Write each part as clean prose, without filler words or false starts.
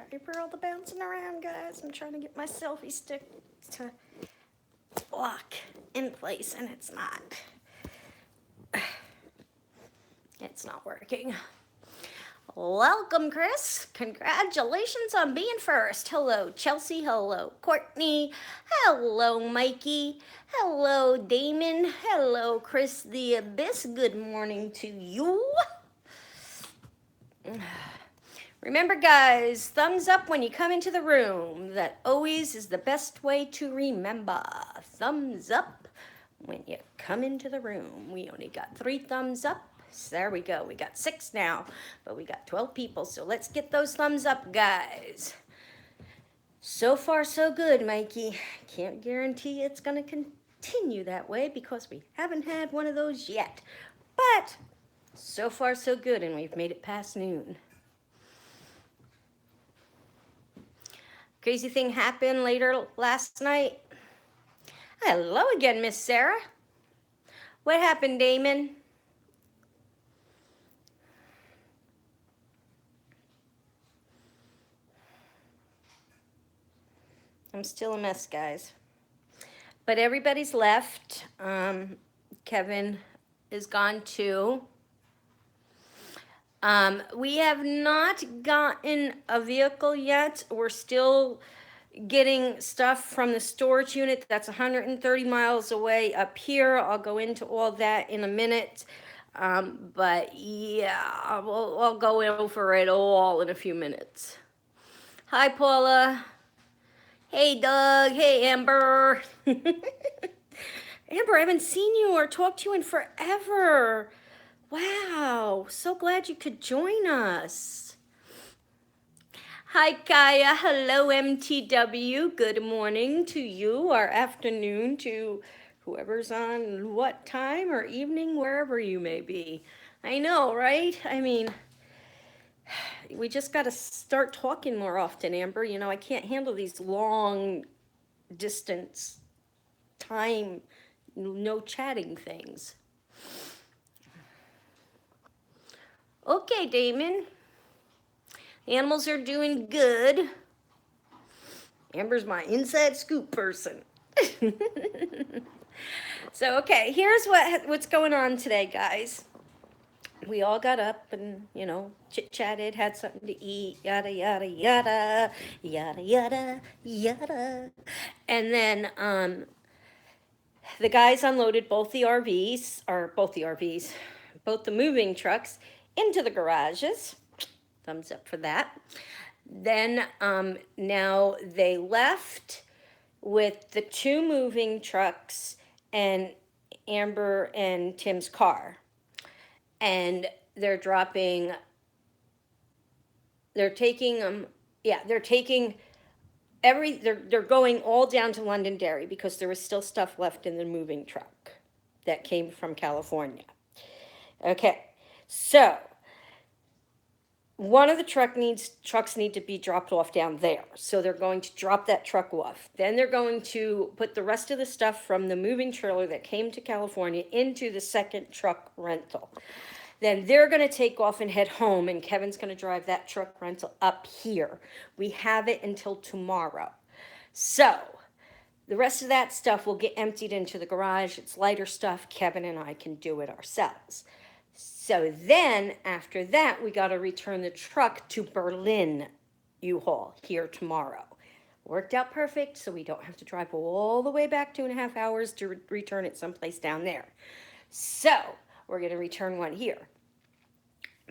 Sorry for all the bouncing around, guys. I'm trying to get my selfie stick to lock in place, and it's not. It's not working. Welcome, Chris. Congratulations on being first. Hello, Chelsea. Hello, Courtney. Hello, Mikey. Hello, Damon. Hello, Chris the Abyss. Good morning to you. Remember, guys, thumbs up when you come into the room. That always is the best way to remember. Thumbs up when you come into the room. We only got 3 thumbs up. So there we go. We got 6 now, but we got 12 people. So let's get those thumbs up, guys. So far, so good, Mikey. Can't guarantee it's going to continue that way because we haven't had one of those yet. But so far, so good, and we've made it past noon. Crazy thing happened later last night. Hello again, Miss Sarah. What happened, Damon? I'm still a mess, guys. But everybody's left. Kevin is gone too. We have not gotten a vehicle yet. We're still getting stuff from the storage unit that's 130 miles away up here. I'll go into all that in a minute. But yeah, I'll go over it all in a few minutes. Hi, Paula. Hey, Doug. Hey, Amber. Amber, I haven't seen you or talked to you in forever. Wow, so glad you could join us. Hi, Kaya. Hello, MTW. Good morning to you, or afternoon to whoever's on what time or evening, wherever you may be. I know, right? I mean, we just got to start talking more often, Amber. You know, I can't handle these long distance time, no chatting things. Okay, Damon. Animals are doing good. Amber's my inside scoop person. So, okay, here's what's going on today, guys. We all got up and, you know, chit-chatted, had something to eat, yada, yada, yada, yada, yada, yada. And then the guys unloaded both the moving trucks into the garages. Thumbs up for that. Then now they left with the 2 moving trucks and Amber and Tim's car. And they're taking they're going all down to Londonderry because there was still stuff left in the moving truck that came from California. Okay, so one of the trucks need to be dropped off down there. So they're going to drop that truck off. Then they're going to put the rest of the stuff from the moving trailer that came to California into the second truck rental. Then they're going to take off and head home, and Kevin's going to drive that truck rental up here. We have it until tomorrow. So the rest of that stuff will get emptied into the garage. It's lighter stuff. Kevin and I can do it ourselves. So then, after that, we got to return the truck to Berlin U-Haul here tomorrow. Worked out perfect, so we don't have to drive all the way back 2.5 hours to return it someplace down there. So we're going to return one here.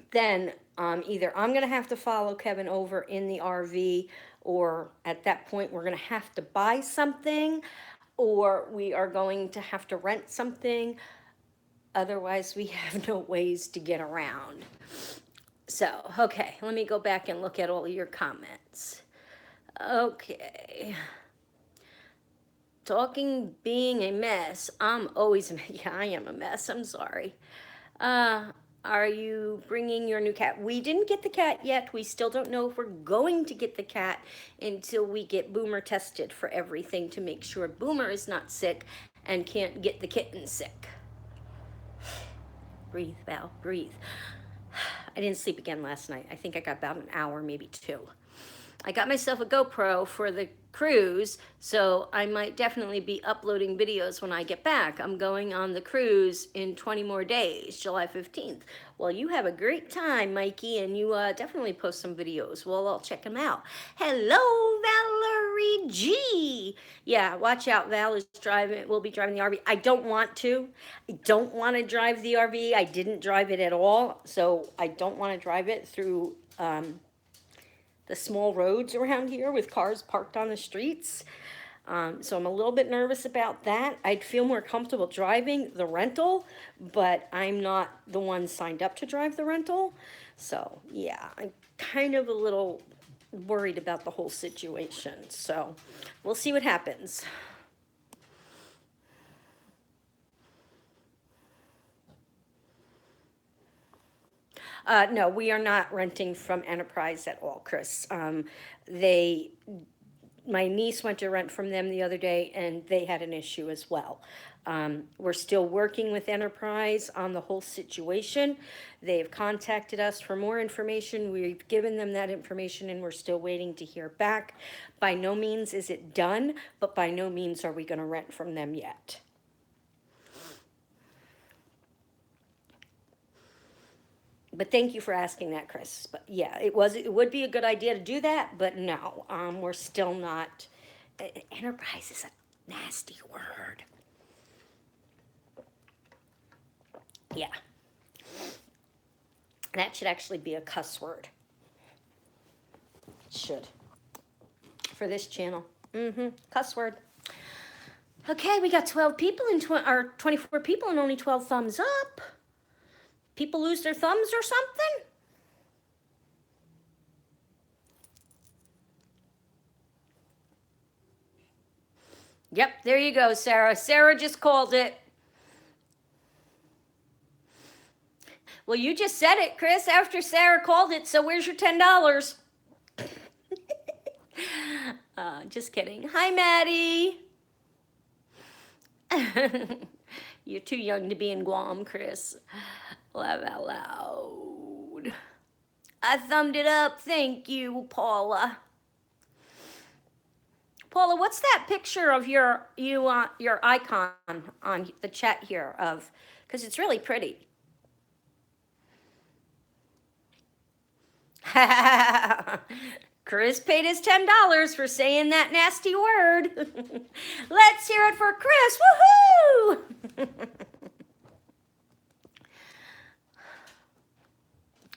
Then either I'm going to have to follow Kevin over in the RV, or at that point we're going to have to buy something, or we are going to have to rent something. Otherwise, we have no ways to get around. So, okay, let me go back and look at all of your comments. Okay. Talking being a mess. I'm always a mess. Yeah, I am a mess. I'm sorry. Are you bringing your new cat? We didn't get the cat yet. We still don't know if we're going to get the cat until we get Boomer tested for everything to make sure Boomer is not sick and can't get the kitten sick. Breathe, Val, breathe. I didn't sleep again last night. I think I got about an hour, maybe 2. I got myself a GoPro for the cruise, so I might definitely be uploading videos when I get back. I'm going on the cruise in 20 more days, July 15th. Well, you have a great time, Mikey, and you definitely post some videos. Well, I'll check them out. Hello, Valerie G. Yeah, watch out. Val is driving, will be driving the RV. I don't want to. I don't want to drive the RV. I didn't drive it at all, so I don't want to drive it through the small roads around here with cars parked on the streets. So I'm a little bit nervous about that. I'd feel more comfortable driving the rental, but I'm not the one signed up to drive the rental. So yeah, I'm kind of a little worried about the whole situation. So we'll see what happens. No, we are not renting from Enterprise at all, Chris. They, my niece went to rent from them the other day and they had an issue as well. We're still working with Enterprise on the whole situation. They've contacted us for more information. We've given them that information and we're still waiting to hear back. By no means is it done, but by no means are we going to rent from them yet. But thank you for asking that, Chris. But yeah, it would be a good idea to do that, but no, we're still not. Enterprise is a nasty word. Yeah, that should actually be a cuss word. It should. For this channel. Cuss word. Okay, we got 12 people and or 24 people and only 12 thumbs up. People lose their thumbs or something? Yep, there you go, Sarah. Sarah just called it. Well, you just said it, Chris, after Sarah called it, so where's your $10? Just kidding. Hi, Maddie. You're too young to be in Guam, Chris. Laugh out loud. I thumbed it up. Thank you, Paula. Paula, what's that picture of your icon on the chat here of? Because it's really pretty. Chris paid his $10 for saying that nasty word. Let's hear it for Chris. Woohoo!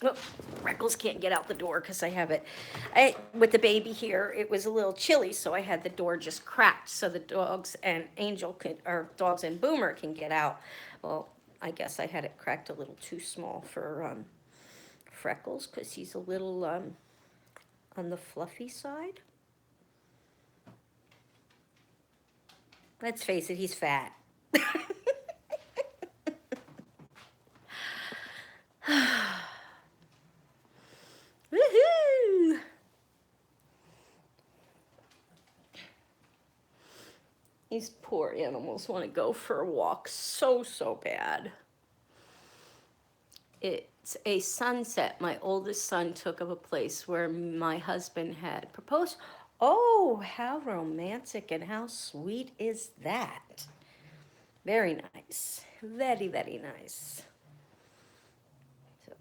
Oh, Freckles can't get out the door because I have it. With the baby here, it was a little chilly, so I had the door just cracked so the dogs and Angel or dogs and Boomer can get out. Well, I guess I had it cracked a little too small for Freckles because he's a little on the fluffy side. Let's face it, he's fat. Woohoo! These poor animals want to go for a walk so bad. It's a sunset my oldest son took of a place where my husband had proposed. Oh, how romantic and how sweet is that? Very nice. Very, very nice. So,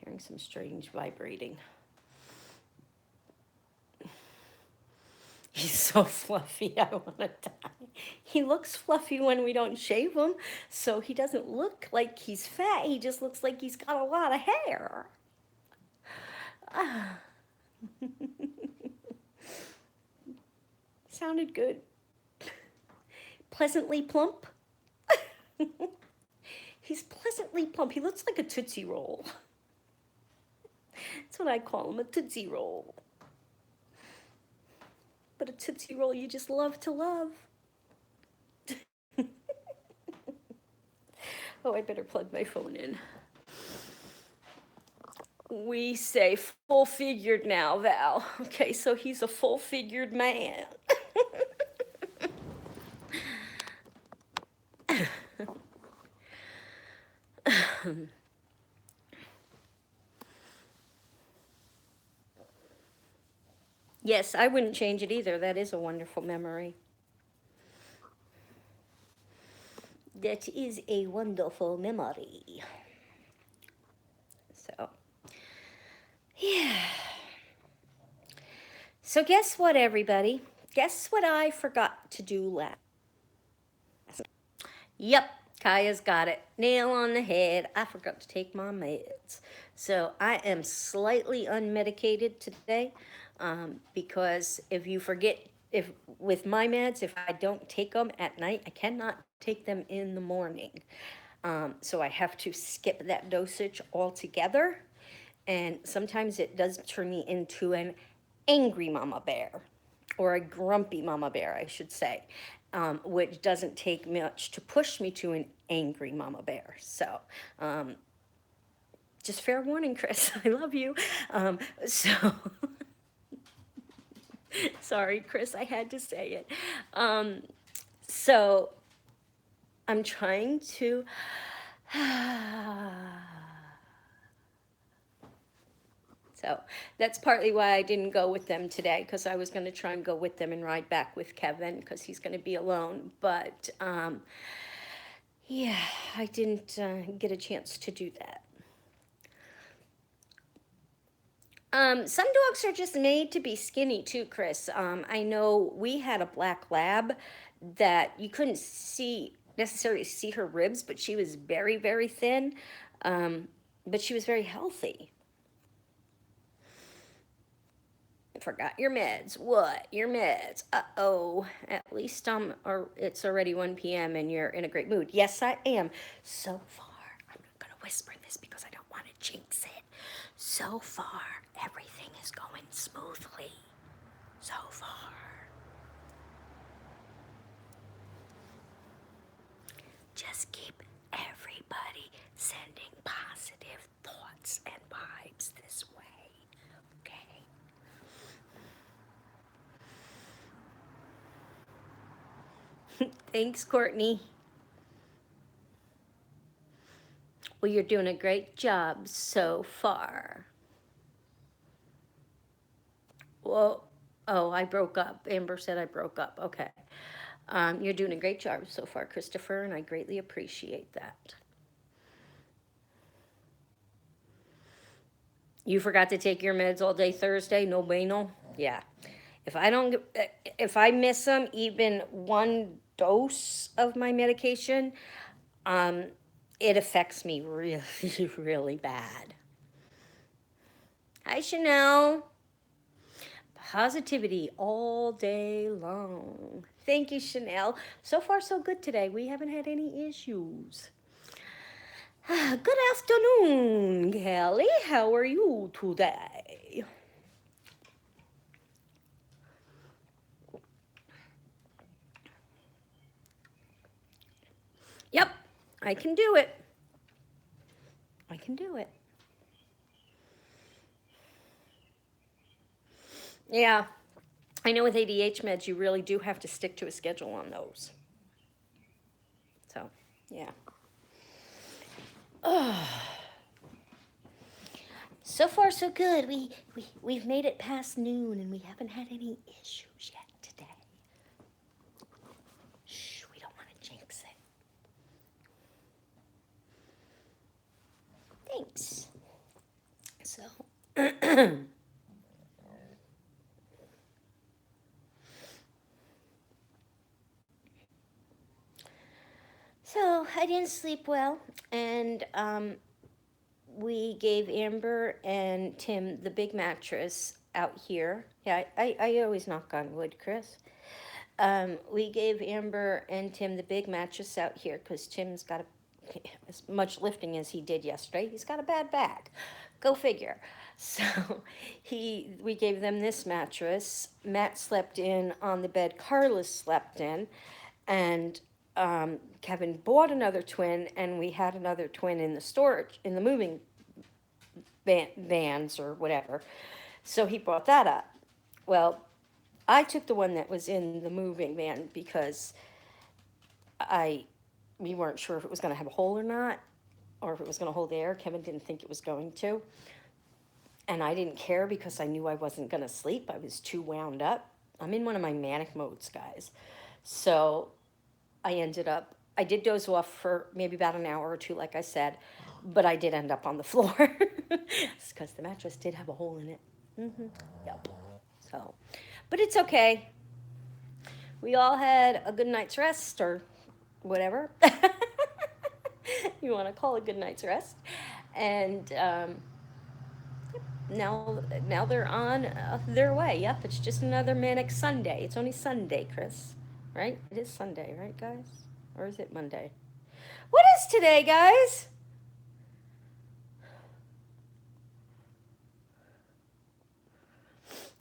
hearing some strange vibrating. He's so fluffy, I want to die. He looks fluffy when we don't shave him, so he doesn't look like he's fat. He just looks like he's got a lot of hair. Sounded good. Pleasantly plump. He's pleasantly plump. He looks like a Tootsie Roll. That's what I call him, a Tootsie Roll. But a Tootsie Roll you just love to love. Oh, I better plug my phone in. We say full-figured now, Val. Okay, so he's a full-figured man. Yes, I wouldn't change it either. That is a wonderful memory. That is a wonderful memory. So, yeah. So, guess what, everybody? Guess what I forgot to do last? Yep, Kaya's got it. Nail on the head. I forgot to take my meds. So, I am slightly unmedicated today because if you forget, if with my meds, if I don't take them at night, I cannot take them in the morning. So, I have to skip that dosage altogether. And sometimes it does turn me into an angry mama bear, or a grumpy mama bear, I should say, which doesn't take much to push me to an angry mama bear. So, just fair warning, Chris, I love you. So, sorry, Chris, I had to say it. So, I'm trying to. So that's partly why I didn't go with them today, because I was going to try and go with them and ride back with Kevin because he's going to be alone. But yeah, I didn't get a chance to do that. Some dogs are just made to be skinny too, Chris. I know we had a black lab that you couldn't necessarily see her ribs, but she was very, very thin. But she was very healthy. Forgot your meds. What? Your meds. Uh-oh. At least or it's already 1 p.m. and you're in a great mood. Yes, I am. So far, I'm not going to whisper this because I don't want to jinx it. So far, everything is going smoothly. So far. Just keep everybody sending positive thoughts and vibes this way. Okay? Thanks, Courtney. Well, you're doing a great job so far. Well, oh, I broke up. Amber said I broke up. Okay. You're doing a great job so far, Christopher, and I greatly appreciate that. You forgot to take your meds all day Thursday? No bueno? Yeah. If I miss them, even one dose of my medication, um, it affects me really, really bad. Hi, Chanel. Positivity all day long. Thank you, Chanel. So far, so good today. We haven't had any issues. Good afternoon, Kelly. How are you today? Yep, I can do it. I can do it. Yeah, I know with ADH meds, you really do have to stick to a schedule on those. So, yeah. Oh, so far, so good. We've made it past noon and we haven't had any issues yet today. Shh, we don't want to jinx it. Thanks. So, so I didn't sleep well, and we gave Amber and Tim the big mattress out here. Yeah, I always knock on wood, Chris. We gave Amber and Tim the big mattress out here because Tim's got as much lifting as he did yesterday. He's got a bad back. Go figure. So we gave them this mattress. Matt slept in on the bed Carla slept in, and Kevin bought another twin, and we had another twin in the storage in the moving vans or whatever. So he brought that up. Well, I took the one that was in the moving van because we weren't sure if it was going to have a hole or not, or if it was going to hold air. Kevin didn't think it was going to. And I didn't care because I knew I wasn't going to sleep. I was too wound up. I'm in one of my manic modes, guys. So I did doze off for maybe about an hour or two, like I said, but I did end up on the floor. It's because the mattress did have a hole in it. Yep. So, but it's okay. We all had a good night's rest or whatever you want to call a good night's rest. And now they're on their way. Yep, it's just another manic Sunday. It's only Sunday, Chris. Right? It is Sunday, right, guys? Or is it Monday? What is today, guys?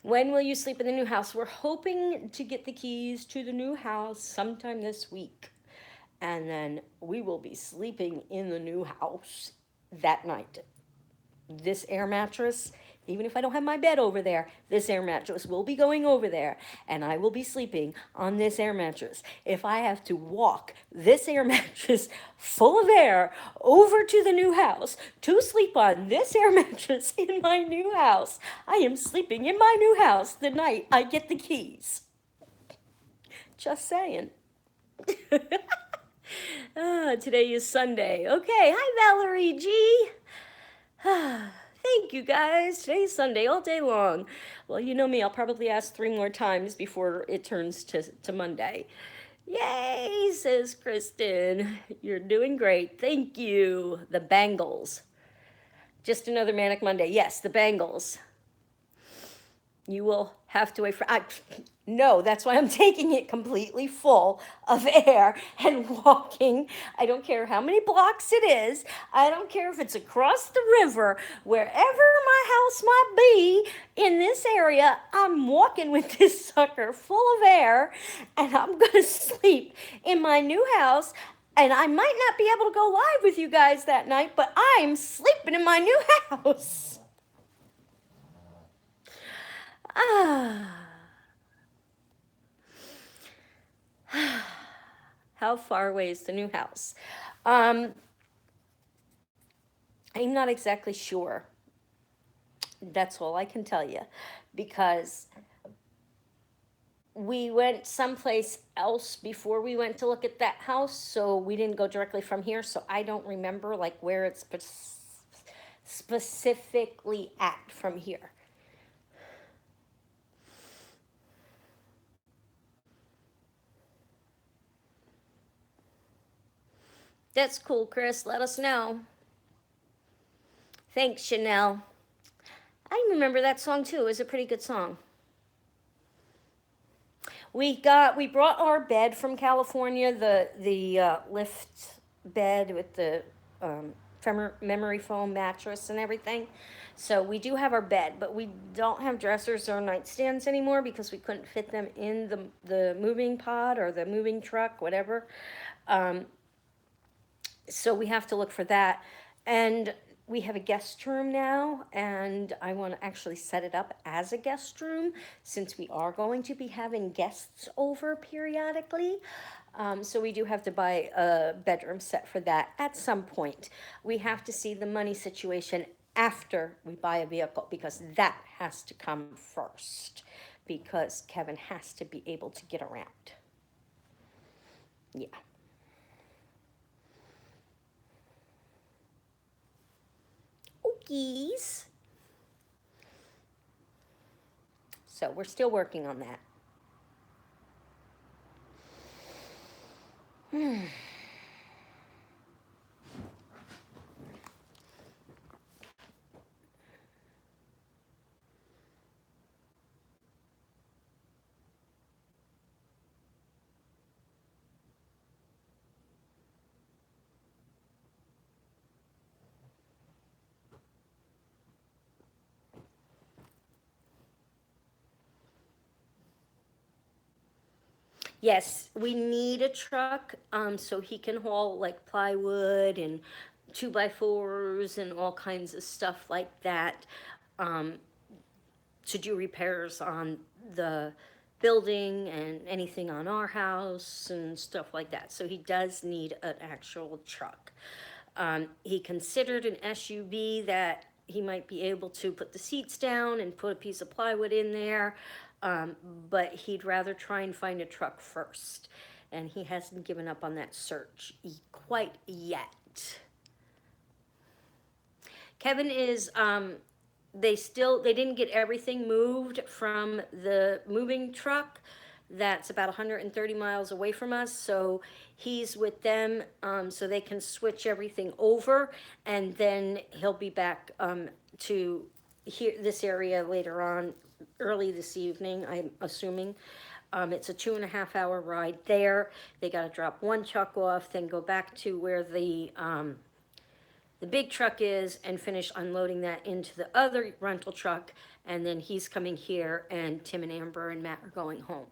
When will you sleep in the new house? We're hoping to get the keys to the new house sometime this week. And then we will be sleeping in the new house that night. This air mattress, even if I don't have my bed over there, this air mattress will be going over there and I will be sleeping on this air mattress. If I have to walk this air mattress full of air over to the new house to sleep on this air mattress in my new house, I am sleeping in my new house the night I get the keys. Just saying. Today is Sunday. Okay, hi Valerie G. Thank you guys. Today's Sunday all day long. Well, you know me, I'll probably ask 3 more times before it turns to Monday. Yay, says Kristen. You're doing great. Thank you. The Bangles. Just another Manic Monday. Yes, the Bangles. You will have to wait for. No, that's why I'm taking it completely full of air and walking. I don't care how many blocks it is. I don't care if it's across the river, wherever my house might be in this area. I'm walking with this sucker full of air, and I'm going to sleep in my new house. And I might not be able to go live with you guys that night, but I'm sleeping in my new house. How far away is the new house? I'm not exactly sure. That's all I can tell you, because we went someplace else before we went to look at that house, so we didn't go directly from here, so I don't remember like where it's specifically at from here. That's cool, Chris. Let us know. Thanks, Chanel. I remember that song too. It was a pretty good song. We brought our bed from California, the lift bed with the memory foam mattress and everything. So we do have our bed, but we don't have dressers or nightstands anymore because we couldn't fit them in the moving pod or the moving truck, whatever. So we have to look for that. And we have a guest room now, and I want to actually set it up as a guest room since we are going to be having guests over periodically. So we do have to buy a bedroom set for that at some point. We have to see the money situation after we buy a vehicle because that has to come first because Kevin has to be able to get around. Yeah. Okies. So we're still working on that. Yes, we need a truck so he can haul like plywood and 2x4s and all kinds of stuff like that um, to do repairs on the building and anything on our house and stuff like that. So he does need an actual truck. He considered an SUV that he might be able to put the seats down and put a piece of plywood in there, but he'd rather try and find a truck first. And he hasn't given up on that search quite yet. Kevin is, they didn't get everything moved from the moving truck. That's about 130 miles away from us, so he's with them, so they can switch everything over, and then he'll be back, to here, this area later on, early this evening, I'm assuming. It's a 2.5 hour ride there. They gotta drop one truck off, then go back to where the big truck is and finish unloading that into the other rental truck, and then he's coming here, and Tim and Amber and Matt are going home.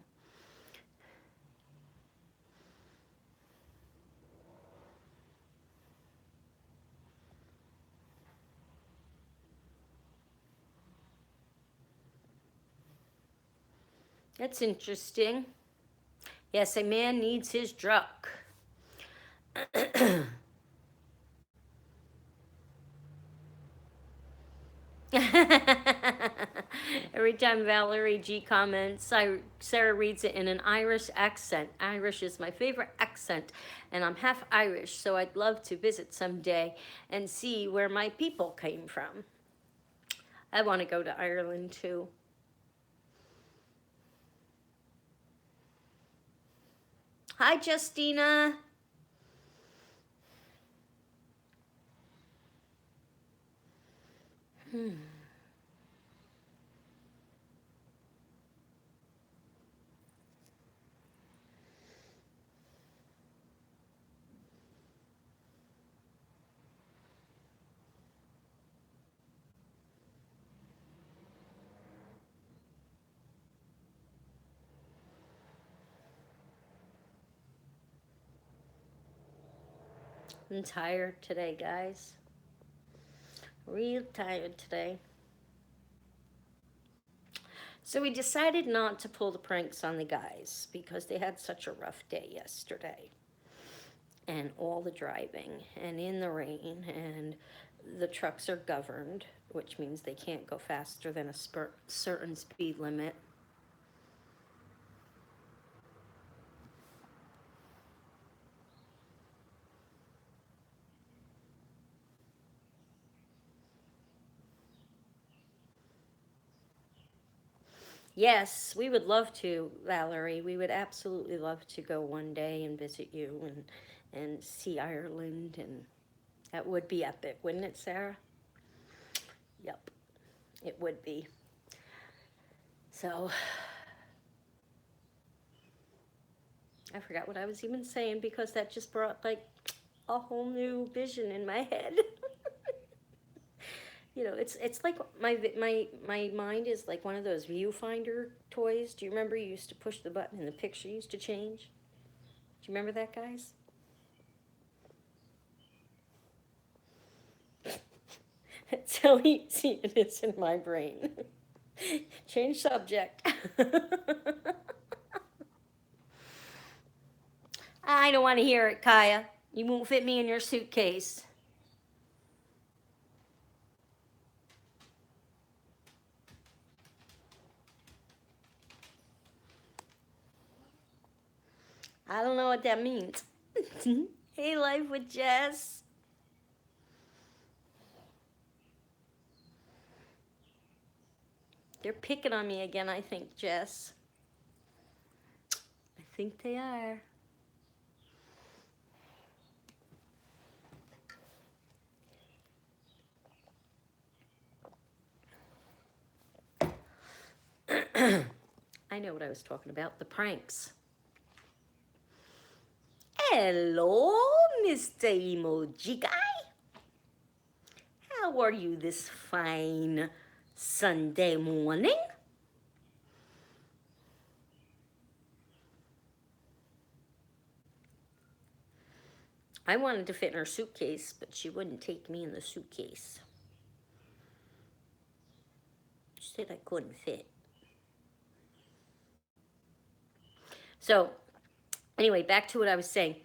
That's interesting. Yes, a man needs his truck. Every time Valerie G comments, Sarah reads it in an Irish accent. Irish is my favorite accent, and I'm half Irish, so I'd love to visit someday and see where my people came from. I want to go to Ireland too. Hi, Justina. I'm tired today, guys. Real tired today. So we decided not to pull the pranks on the guys because they had such a rough day yesterday. And all the driving and in the rain, and the trucks are governed, which means they can't go faster than a certain speed limit. Yes, we would love to, Valerie. We would absolutely love to go one day and visit you and see Ireland, and that would be epic, wouldn't it, Sarah? Yep, it would be. So, I forgot what I was even saying because that just brought like a whole new vision in my head. You know, it's like my mind is like one of those viewfinder toys. Do you remember you used to push the button and the picture used to change? Do you remember that, guys? That's how easy it is in my brain. Change subject. I don't want to hear it, Kaya. You won't fit me in your suitcase. I don't know what that means. Hey, Life with Jess. They're picking on me again, I think, Jess. I think they are. I know what I was talking about, the pranks. Hello, Mr. Emoji Guy. How are you this fine Sunday morning? I wanted to fit in her suitcase, but she wouldn't take me in the suitcase. She said I couldn't fit. So, anyway, back to what I was saying.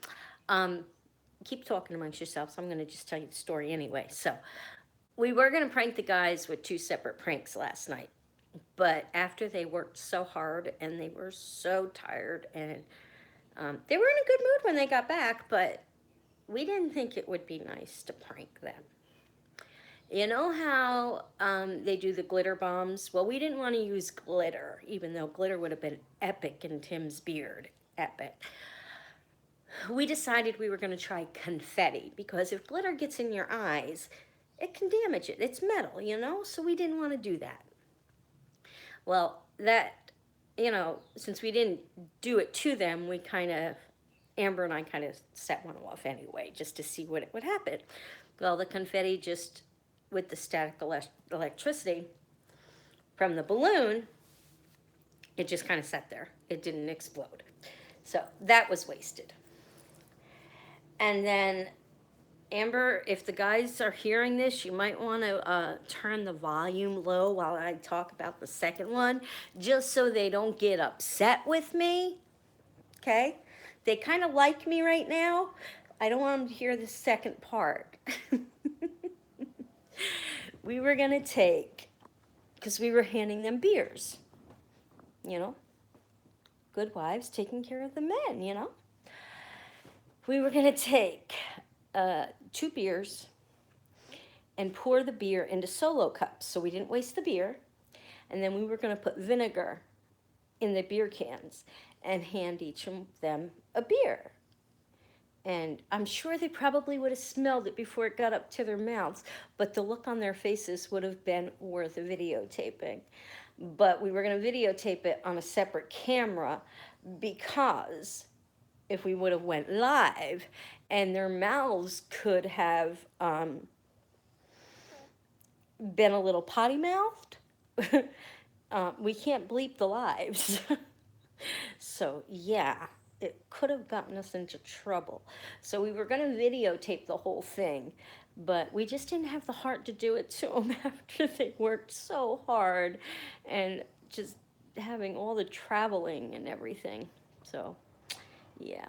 Keep talking amongst yourselves. I'm going to just tell you the story anyway. So, We were going to prank the guys with two separate pranks last night, but after they worked so hard and they were so tired, and they were in a good mood when they got back, but we didn't think it would be nice to prank them. You know how they do the glitter bombs? Well, we didn't want to use glitter, even though glitter would have been epic in Tim's beard. Epic. We decided we were going to try confetti, because if glitter gets in your eyes, it can damage it. It's metal, you know? So we didn't want to do that. Well, since we didn't do it to them, Amber and I kind of set one off anyway, just to see what would happen. Well, the confetti just, with the static electricity from the balloon, it just kind of sat there. It didn't explode. So that was wasted. And then, Amber, if the guys are hearing this, you might want to turn the volume low while I talk about the second one, just so they don't get upset with me, okay? They kind of like me right now. I don't want them to hear the second part. We were going to take, because we were handing them beers, good wives taking care of the men, We were going to take 2 beers and pour the beer into solo cups, so we didn't waste the beer. And then we were going to put vinegar in the beer cans and hand each of them a beer. And I'm sure they probably would have smelled it before it got up to their mouths, but the look on their faces would have been worth videotaping. But we were going to videotape it on a separate camera, because if we would have went live, and their mouths could have been a little potty mouthed, we can't bleep the lives. So yeah, it could have gotten us into trouble. So we were going to videotape the whole thing, but we just didn't have the heart to do it to them after they worked so hard and just having all the traveling and everything. So yeah.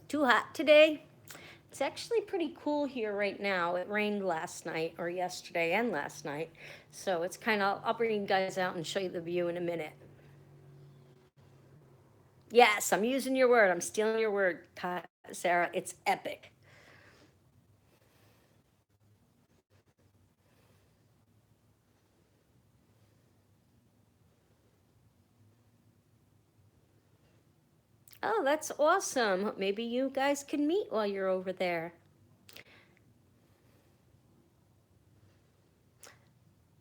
Too hot today? It's actually pretty cool here right now. It rained last night, or yesterday and last night. So it's I'll bring you guys out and show you the view in a minute. Yes, I'm using your word. I'm stealing your word, Sarah. It's epic. Oh, that's awesome. Maybe you guys can meet while you're over there.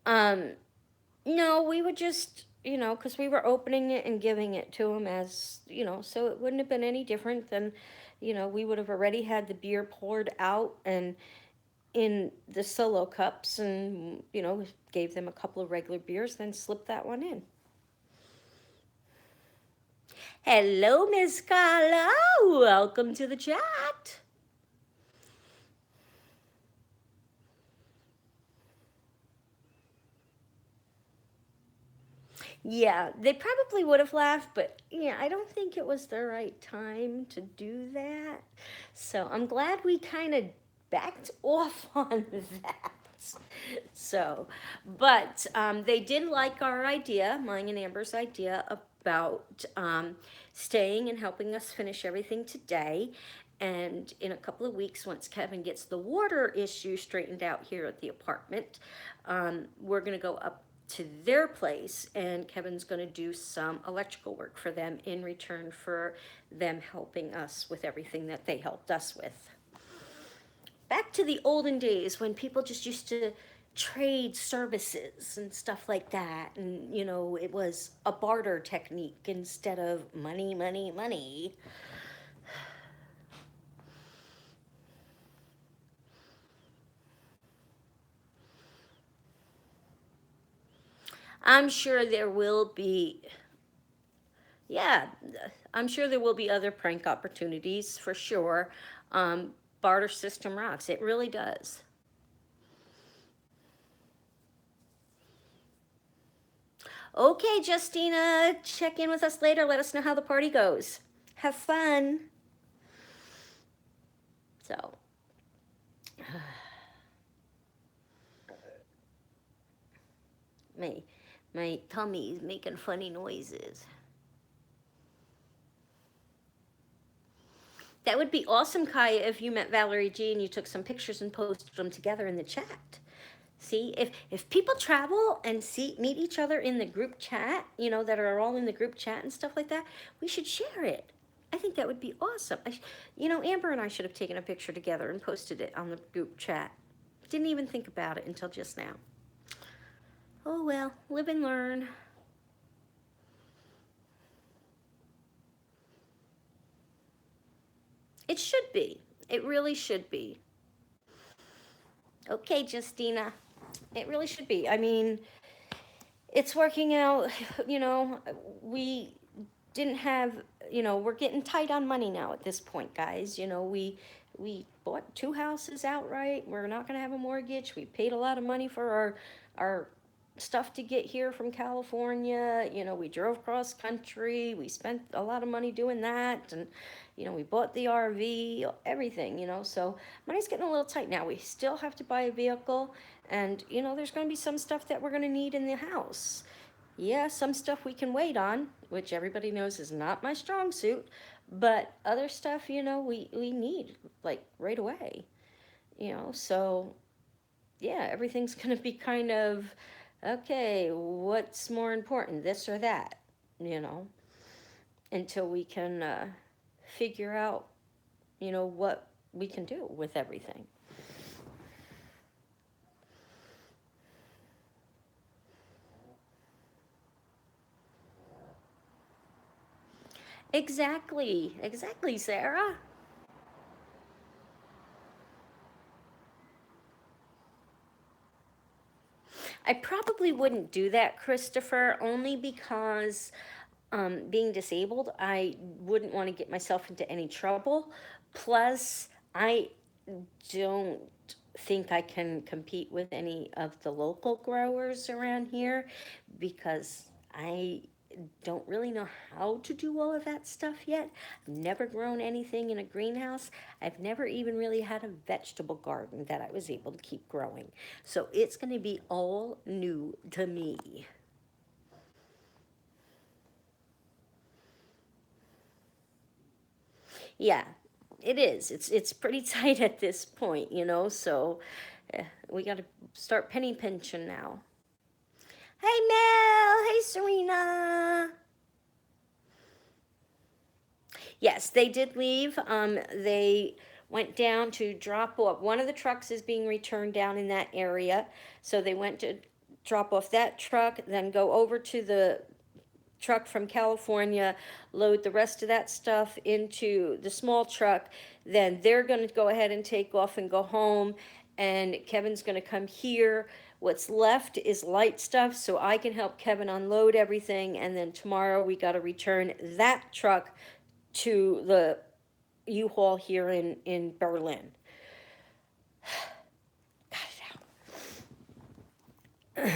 Um, no, we would just, because we were opening it and giving it to him as, so it wouldn't have been any different than, we would have already had the beer poured out and in the solo cups, and, gave them a couple of regular beers, then slipped that one in. Hello, Miss Carla. Welcome to the chat. Yeah, they probably would have laughed, but yeah, I don't think it was the right time to do that. So I'm glad we kind of backed off on that. So, but they did like our idea, mine and Amber's idea, about staying and helping us finish everything today. And in a couple of weeks, once Kevin gets the water issue straightened out here at the apartment, we're going to go up to their place, and Kevin's going to do some electrical work for them in return for them helping us with everything that they helped us with. Back to the olden days when people just used to trade services and stuff like that, and it was a barter technique instead of money, money, money. I'm sure there will be, yeah, I'm sure there will be other prank opportunities for sure. Barter system rocks. It really does. Okay, Justina, check in with us later. Let us know how the party goes. Have fun. So, my, my tummy is making funny noises. That would be awesome, Kaya, if you met Valerie G and you took some pictures and posted them together in the chat. See, if people travel and meet each other in the group chat, that are all in the group chat and stuff like that, we should share it. I think that would be awesome. Amber and I should have taken a picture together and posted it on the group chat. Didn't even think about it until just now. Oh well, live and learn. It should be. It really should be. Okay, Justina. It really should be. I mean, it's working out. We didn't have, we're getting tight on money now at this point, guys. We bought 2 houses outright. We're not going to have a mortgage. We paid a lot of money for our stuff to get here from California. We drove cross country. We spent a lot of money doing that, and we bought the RV, everything. So money's getting a little tight now. We still have to buy a vehicle, and there's going to be some stuff that we're going to need in the house. Yeah, some stuff we can wait on, which everybody knows is not my strong suit, but other stuff, we need like right away. So yeah, everything's going to be kind of okay, what's more important, this or that, until we can figure out, what we can do with everything. Exactly, Sarah. I probably wouldn't do that, Christopher, only because being disabled, I wouldn't want to get myself into any trouble. Plus, I don't think I can compete with any of the local growers around here because I don't really know how to do all of that stuff yet. I've never grown anything in a greenhouse. I've never even really had a vegetable garden that I was able to keep growing. So it's going to be all new to me. Yeah, it is. It's pretty tight at this point, so we got to start penny pinching now. Hey Mel, hey Serena. Yes, they did leave. They went down to drop off. One of the trucks is being returned down in that area, so they went to drop off that truck, then go over to the truck from California, load the rest of that stuff into the small truck. Then they're going to go ahead and take off and go home. And Kevin's going to come here. What's left is light stuff, so I can help Kevin unload everything. And then tomorrow we got to return that truck to the U-Haul here in Berlin. Got it out.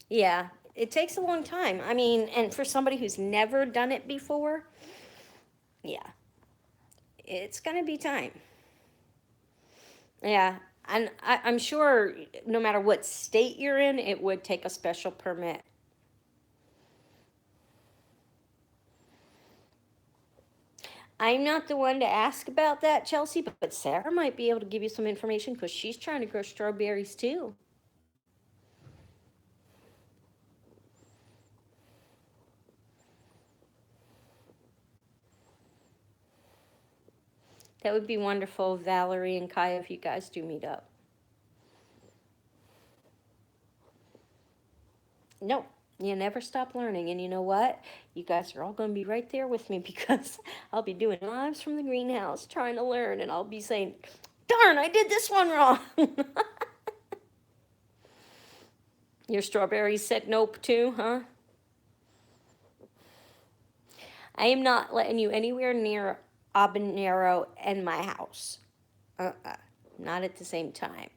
Yeah, it takes a long time. I mean, and for somebody who's never done it before, yeah, it's gonna be time. Yeah, and I'm sure no matter what state you're in, it would take a special permit. I'm not the one to ask about that, Chelsea, but Sarah might be able to give you some information because she's trying to grow strawberries too. That would be wonderful, Valerie and Kaya, if you guys do meet up. No, you never stop learning. And you know what? You guys are all going to be right there with me because I'll be doing lives from the greenhouse trying to learn, and I'll be saying, darn, I did this one wrong. Your strawberries said nope too, huh? I am not letting you anywhere near habanero and my house. Uh-uh. Not at the same time.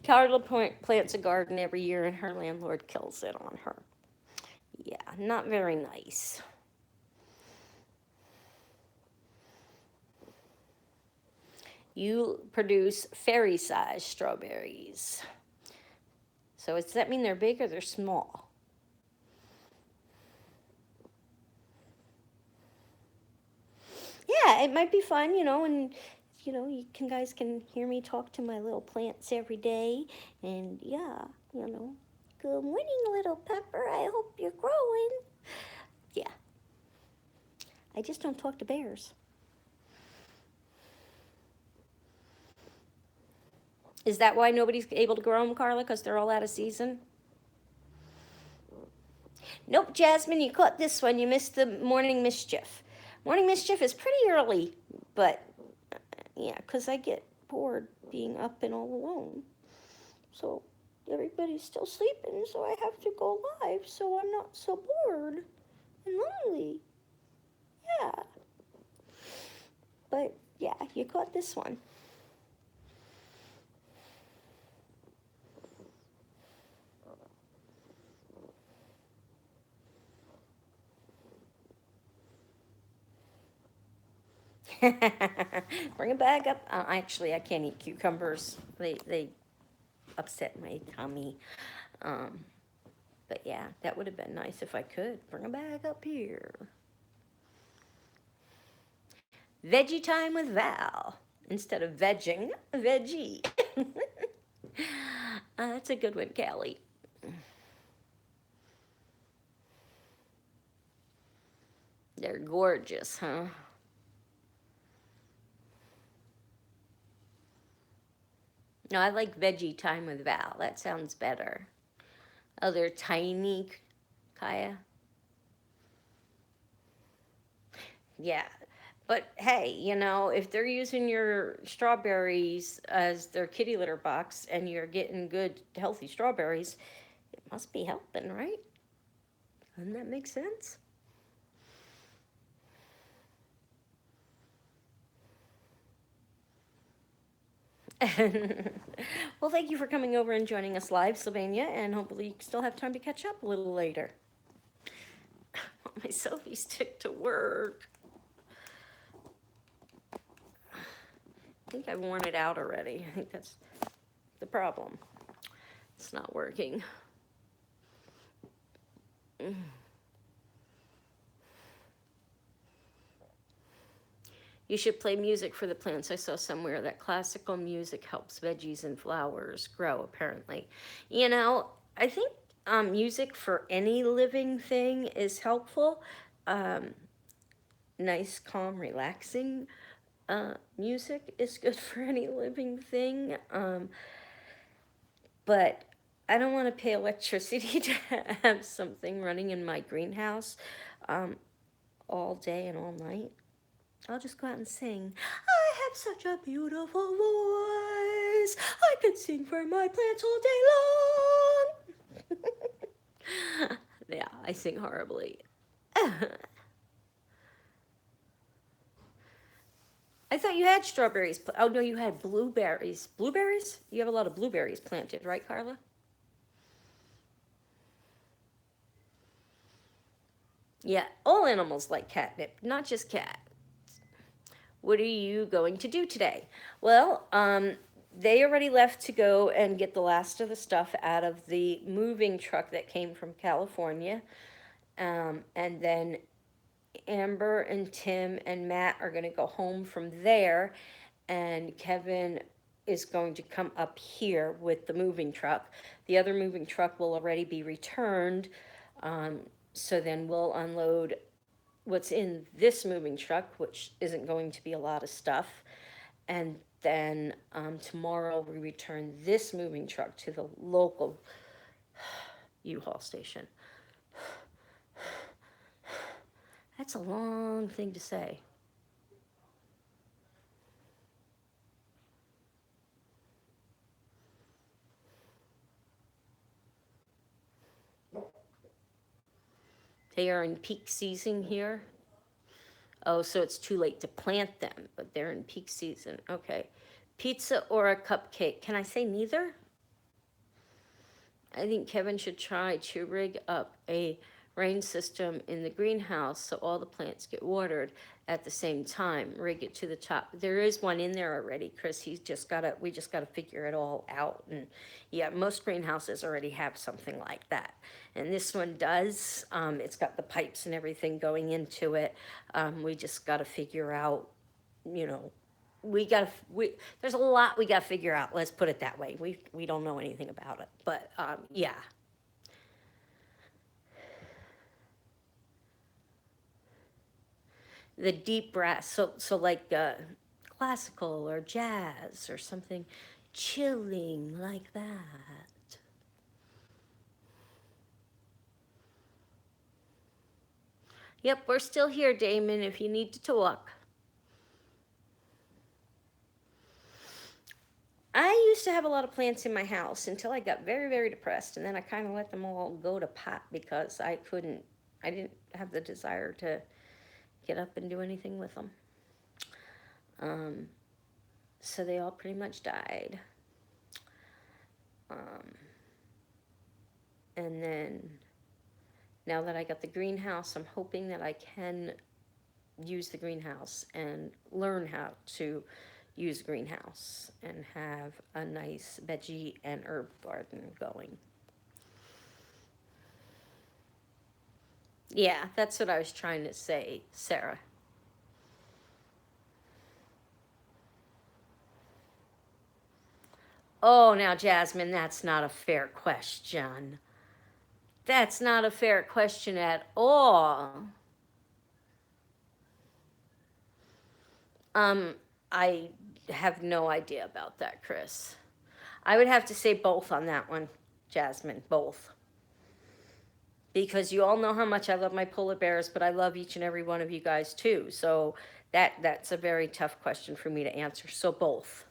Carla plants a garden every year and her landlord kills it on her. Yeah, not very nice. You produce fairy size strawberries. So does that mean they're big or they're small? Yeah, it might be fun, and you guys can hear me talk to my little plants every day, and yeah, you know, good morning, little pepper. I hope you're growing. Yeah, I just don't talk to bears. Is that why nobody's able to grow them, Carla? Because they're all out of season? Nope, Jasmine, you caught this one. You missed the morning mischief. Morning mischief is pretty early, but yeah, because I get bored being up and all alone. So everybody's still sleeping, so I have to go live so I'm not so bored and lonely. Yeah. But yeah, you caught this one. Bring it back up. Actually, I can't eat cucumbers. They upset my tummy. Um, but yeah, that would have been nice if I could. Bring it back up here. Veggie time with Val. Instead of vegging, veggie. That's a good one, Callie. They're gorgeous, huh? No, I like veggie time with Val. That sounds better. Oh, they're tiny, Kaya. Yeah. But hey, if they're using your strawberries as their kitty litter box and you're getting good, healthy strawberries, it must be helping, right? Doesn't that make sense? Well, thank you for coming over and joining us live, Sylvania, and hopefully you still have time to catch up a little later. My selfie stick to work. I think I've worn it out already. I think that's the problem. It's not working. You should play music for the plants. I saw somewhere that classical music helps veggies and flowers grow, apparently. I think music for any living thing is helpful. Um, Nice, calm, relaxing music is good for any living thing. But I don't want to pay electricity to have something running in my greenhouse um, all day and all night. I'll just go out and sing. I have such a beautiful voice. I could sing for my plants all day long. Yeah, I sing horribly. I thought you had strawberries. Oh, no, you had blueberries. Blueberries? You have a lot of blueberries planted, right, Carla? Yeah, all animals like catnip, not just cats. What are you going to do today? Well, they already left to go and get the last of the stuff out of the moving truck that came from California. And then Amber and Tim and Matt are going to go home from there. And Kevin is going to come up here with the moving truck. The other moving truck will already be returned. So then we'll unload what's in this moving truck, which isn't going to be a lot of stuff. And then tomorrow we return this moving truck to the local U-Haul station. That's a long thing to say. They are in peak season here. Oh, so it's too late to plant them, but they're in peak season. Okay. Pizza or a cupcake? Can I say neither? I think Kevin should try to rig up a rain system in the greenhouse so all the plants get watered at the same time. Rig it to the top. There is one in there already, Chris. We just gotta figure it all out. And yeah, most greenhouses already have something like that. And this one does. It's got the pipes and everything going into it. We just gotta figure out, you know, there's a lot we got to figure out. Let's put it that way. We don't know anything about it, but yeah. The deep brass, so like classical or jazz or something chilling like that. Yep, we're still here, Damon, if you need to talk. I used to have a lot of plants in my house until I got very, very depressed, and then I kind of let them all go to pot because I didn't have the desire to get up and do anything with them. Um, so they all pretty much died. Um, and then now that I got the greenhouse, I'm hoping that I can use the greenhouse and learn how to use a greenhouse and have a nice veggie and herb garden going. Yeah, that's what I was trying to say, Sarah. Oh, now, Jasmine, that's not a fair question. That's not a fair question at all. Um, I have no idea about that, Chris. I would have to say both on that one, Jasmine, both. Because you all know how much I love my polar bears, but I love each and every one of you guys too. So that's a very tough question for me to answer. So both.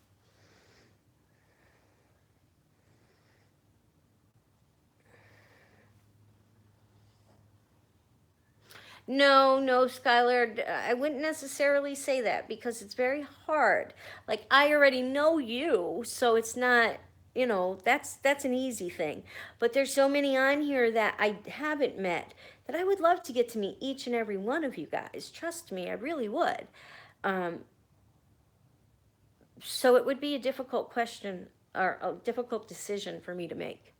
No, no, Skylar, I wouldn't necessarily say that because it's very hard. Like I already know you, so it's not, that's an easy thing. But there's so many on here that I haven't met that I would love to get to meet each and every one of you guys. Trust me, I really would. Um, so it would be a difficult question or a difficult decision for me to make.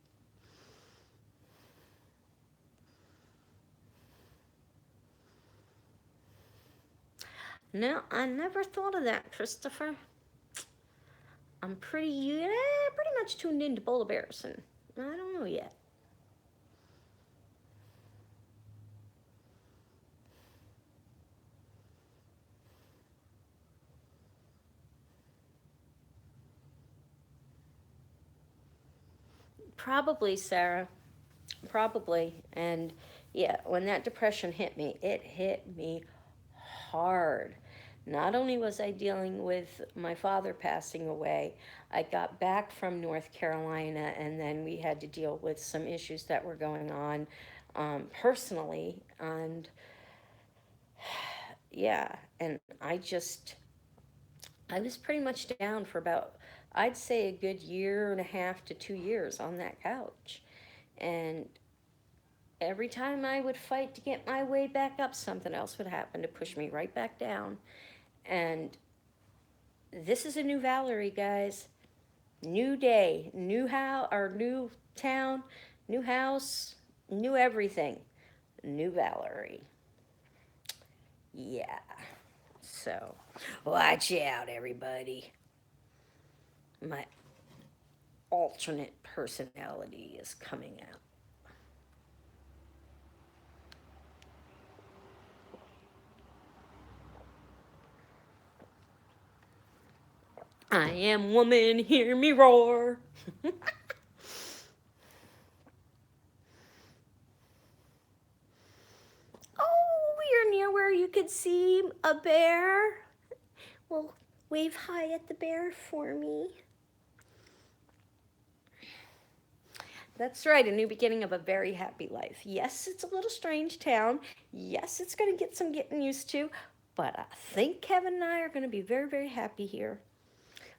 No, I never thought of that, Christopher. I'm pretty much tuned into polar bears, and I don't know yet. Probably, Sarah. Probably. And yeah, when that depression hit me, it hit me hard. Not only was I dealing with my father passing away, I got back from North Carolina, and then we had to deal with some issues that were going on personally. And yeah, and I was pretty much down for about, I'd say, a good year and a half to 2 years on that couch. And every time I would fight to get my way back up, something else would happen to push me right back down. And this is a new Valerie, guys. New day, new house, or new town, new house, new everything. New Valerie. Yeah. So, watch out, everybody. My alternate personality is coming out. I am woman, hear me roar. Oh, you're near where you could see a bear. Well, wave hi at the bear for me. That's right, a new beginning of a very happy life. Yes, it's a little strange town. Yes, it's going to get some getting used to, but I think Kevin and I are going to be very, very happy here.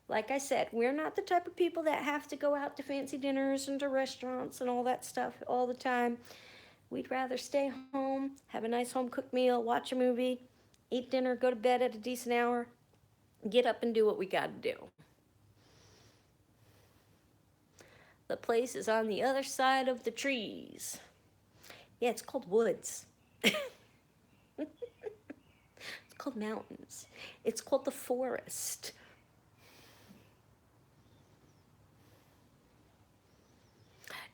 Like I said, we're not the type of people that have to go out to fancy dinners and to restaurants and all that stuff all the time. We'd rather stay home, have a nice home cooked meal, watch a movie, eat dinner, go to bed at a decent hour, get up and do what we got to do. The place is on the other side of the trees. Yeah, it's called woods. It's called mountains. It's called the forest.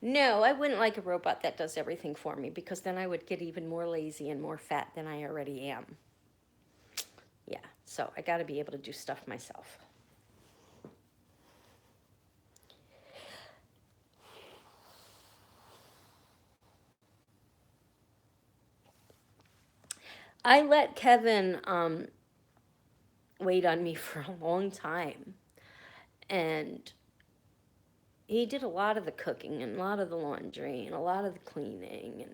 No, I wouldn't like a robot that does everything for me because then I would get even more lazy and more fat than I already am. Yeah, so I got to be able to do stuff myself. I let Kevin wait on me for a long time, and he did a lot of the cooking and a lot of the laundry and a lot of the cleaning.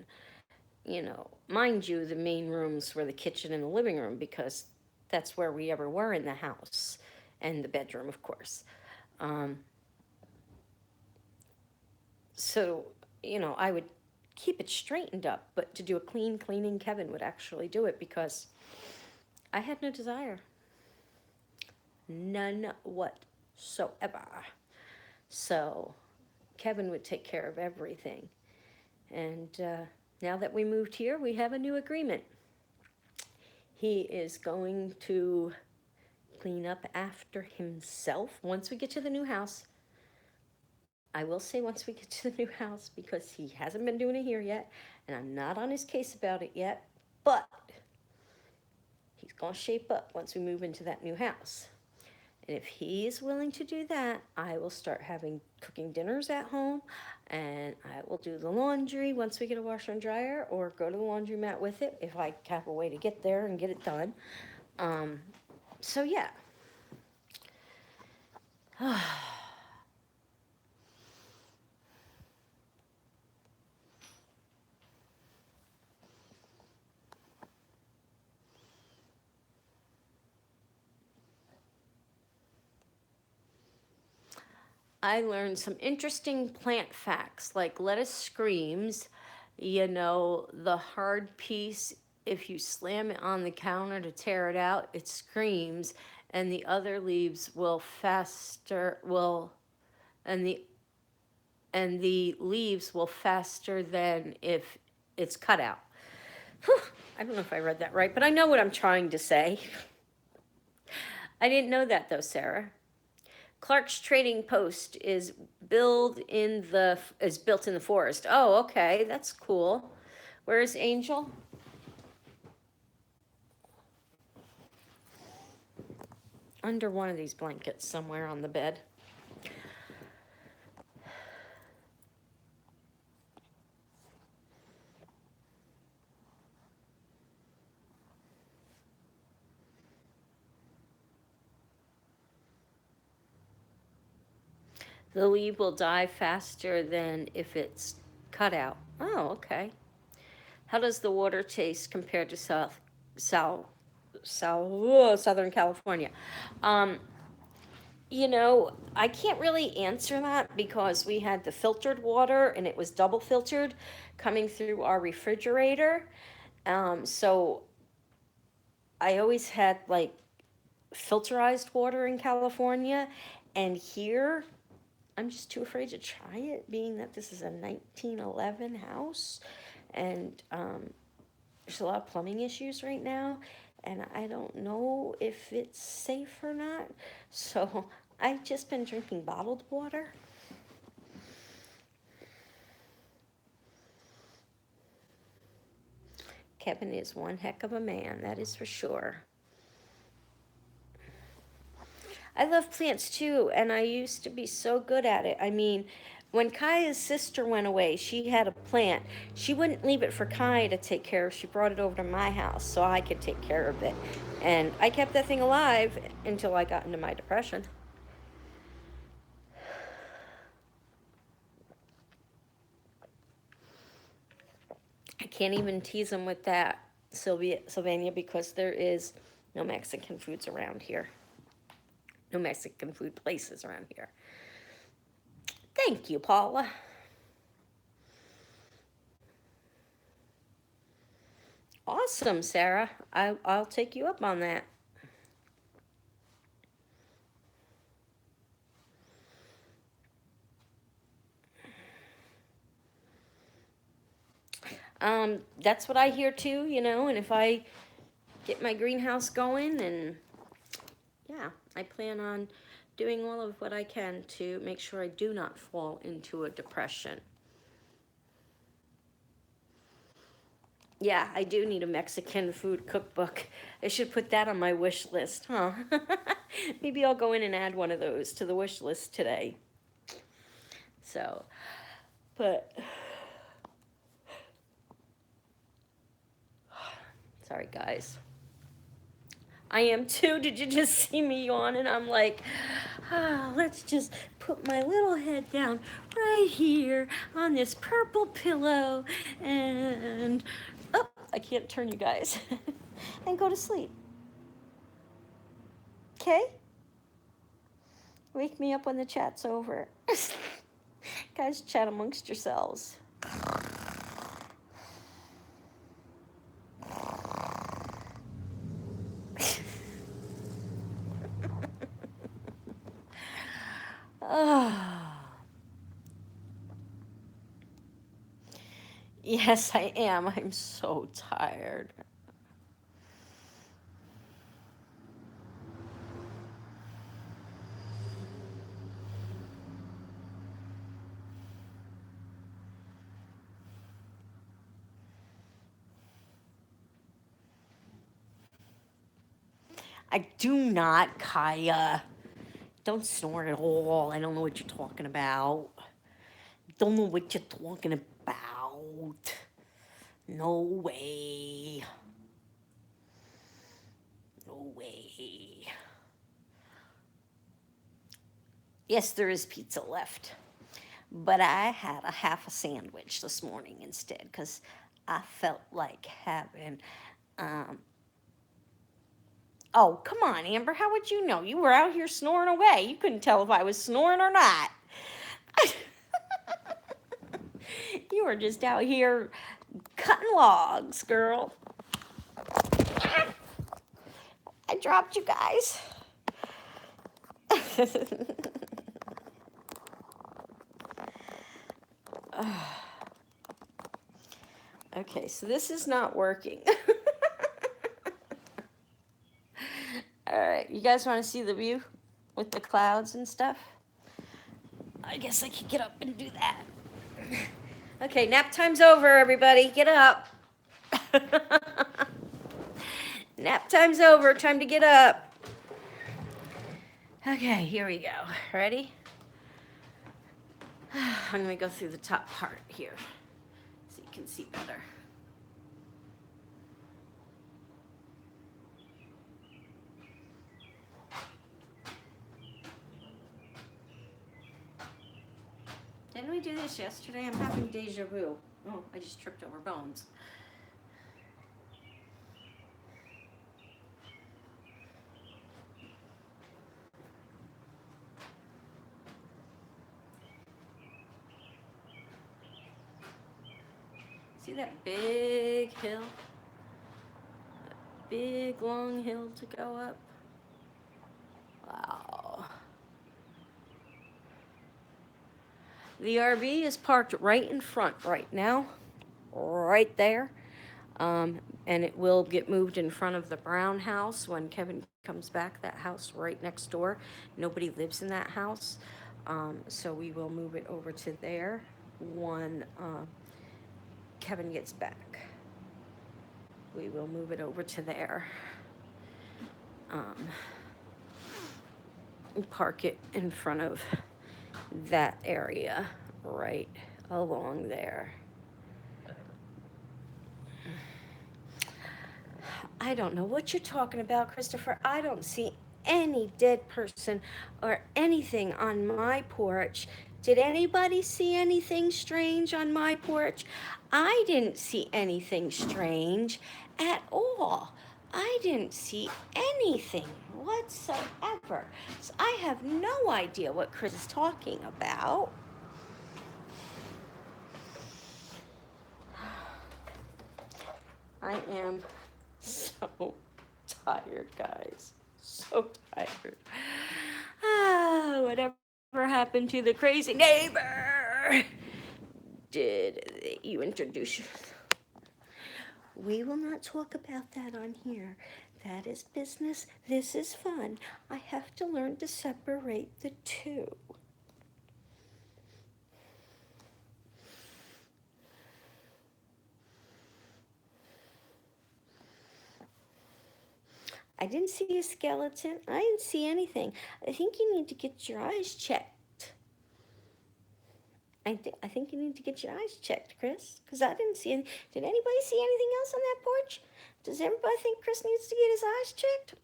And mind you, the main rooms were the kitchen and the living room because that's where we ever were in the house, and the bedroom, of course. um, so I would keep it straightened up, but to do a cleaning, Kevin would actually do it because I had no desire, none whatsoever. So Kevin would take care of everything. And now that we moved here, we have a new agreement. He is going to clean up after himself once we get to the new house. I will say once we get to the new house because he hasn't been doing it here yet, and I'm not on his case about it yet, but he's going to shape up once we move into that new house. And if he is willing to do that, I will start cooking dinners at home, and I will do the laundry once we get a washer and dryer, or go to the laundromat with it if I have a way to get there and get it done. So yeah. I learned some interesting plant facts, like lettuce screams. The hard piece, if you slam it on the counter to tear it out, it screams, and the other leaves will and the leaves will faster than if it's cut out. Whew, I don't know if I read that right, but I know what I'm trying to say. I didn't know that though, Sarah. Clark's Trading Post is built in the forest. Oh, okay, that's cool. Where is Angel? Under one of these blankets somewhere on the bed. The leaf will die faster than if it's cut out. Oh, okay. How does the water taste compared to Southern California? I can't really answer that because we had the filtered water and it was double filtered coming through our refrigerator. So I always had like filterized water in California, and here I'm just too afraid to try it, being that this is a 1911 house, and there's a lot of plumbing issues right now, and I don't know if it's safe or not. So I've just been drinking bottled water. Kevin is one heck of a man, that is for sure. I love plants too, and I used to be so good at it. I mean, when Kaya's sister went away, she had a plant. She wouldn't leave it for Kaya to take care of. She brought it over to my house so I could take care of it. And I kept that thing alive until I got into my depression. Can't even tease them with that, Sylvania, because there is no Mexican foods around here. No Mexican food places around here. Thank you, Paula. Awesome, Sarah. I'll take you up on that. That's what I hear too, and if I get my greenhouse going, and yeah, I plan on doing all of what I can to make sure I do not fall into a depression. Yeah, I do need a Mexican food cookbook. I should put that on my wish list, huh? Maybe I'll go in and add one of those to the wish list today. So, but sorry, guys. I am too. Did you just see me yawn? And I'm like, let's just put my little head down right here on this purple pillow, and oh, I can't turn you guys, and go to sleep. Okay? Wake me up when the chat's over. Guys, chat amongst yourselves. Oh. Yes, I am. I'm so tired. I do not, Kaya. Don't snore at all. I don't know what you're talking about. Don't know what you're talking about. No way. No way. Yes, there is pizza left. But I had a half a sandwich this morning instead because I felt like having. Oh, come on, Amber. How would you know? You were out here snoring away. You couldn't tell if I was snoring or not. You were just out here cutting logs, girl. I dropped you guys. Okay, so this is not working. All right, you guys want to see the view with the clouds and stuff? I guess I could get up and do that. Okay, nap time's over, everybody. Get up. Nap time's over. Time to get up. Okay, here we go. Ready? I'm going to go through the top part here so you can see better. Didn't we do this yesterday? I'm having deja vu. Oh, I just tripped over bones. See that big hill? That big long hill to go up? Wow. The RV is parked right in front right now, right there. And it will get moved in front of the Brown house when Kevin comes back, that house right next door. Nobody lives in that house. So we will move it over to there when Kevin gets back. We will move it over to there. Park it in front of that area right along there. I don't know what you're talking about, Christopher. I don't see any dead person or anything on my porch Did anybody see anything strange on my porch? I didn't see anything strange at all. I didn't see anything whatsoever. So I have no idea what Chris is talking about. I am so tired, guys. So tired. Whatever happened to the crazy neighbor? Did you introduce yourself? We will not talk about that on here. That is business. This is fun. I have to learn to separate the two. I didn't see a skeleton. I didn't see anything. I think you need to get your eyes checked. I think you need to get your eyes checked, Chris, because I didn't see any. Did anybody see anything else on that porch? Does everybody think Chris needs to get his eyes checked?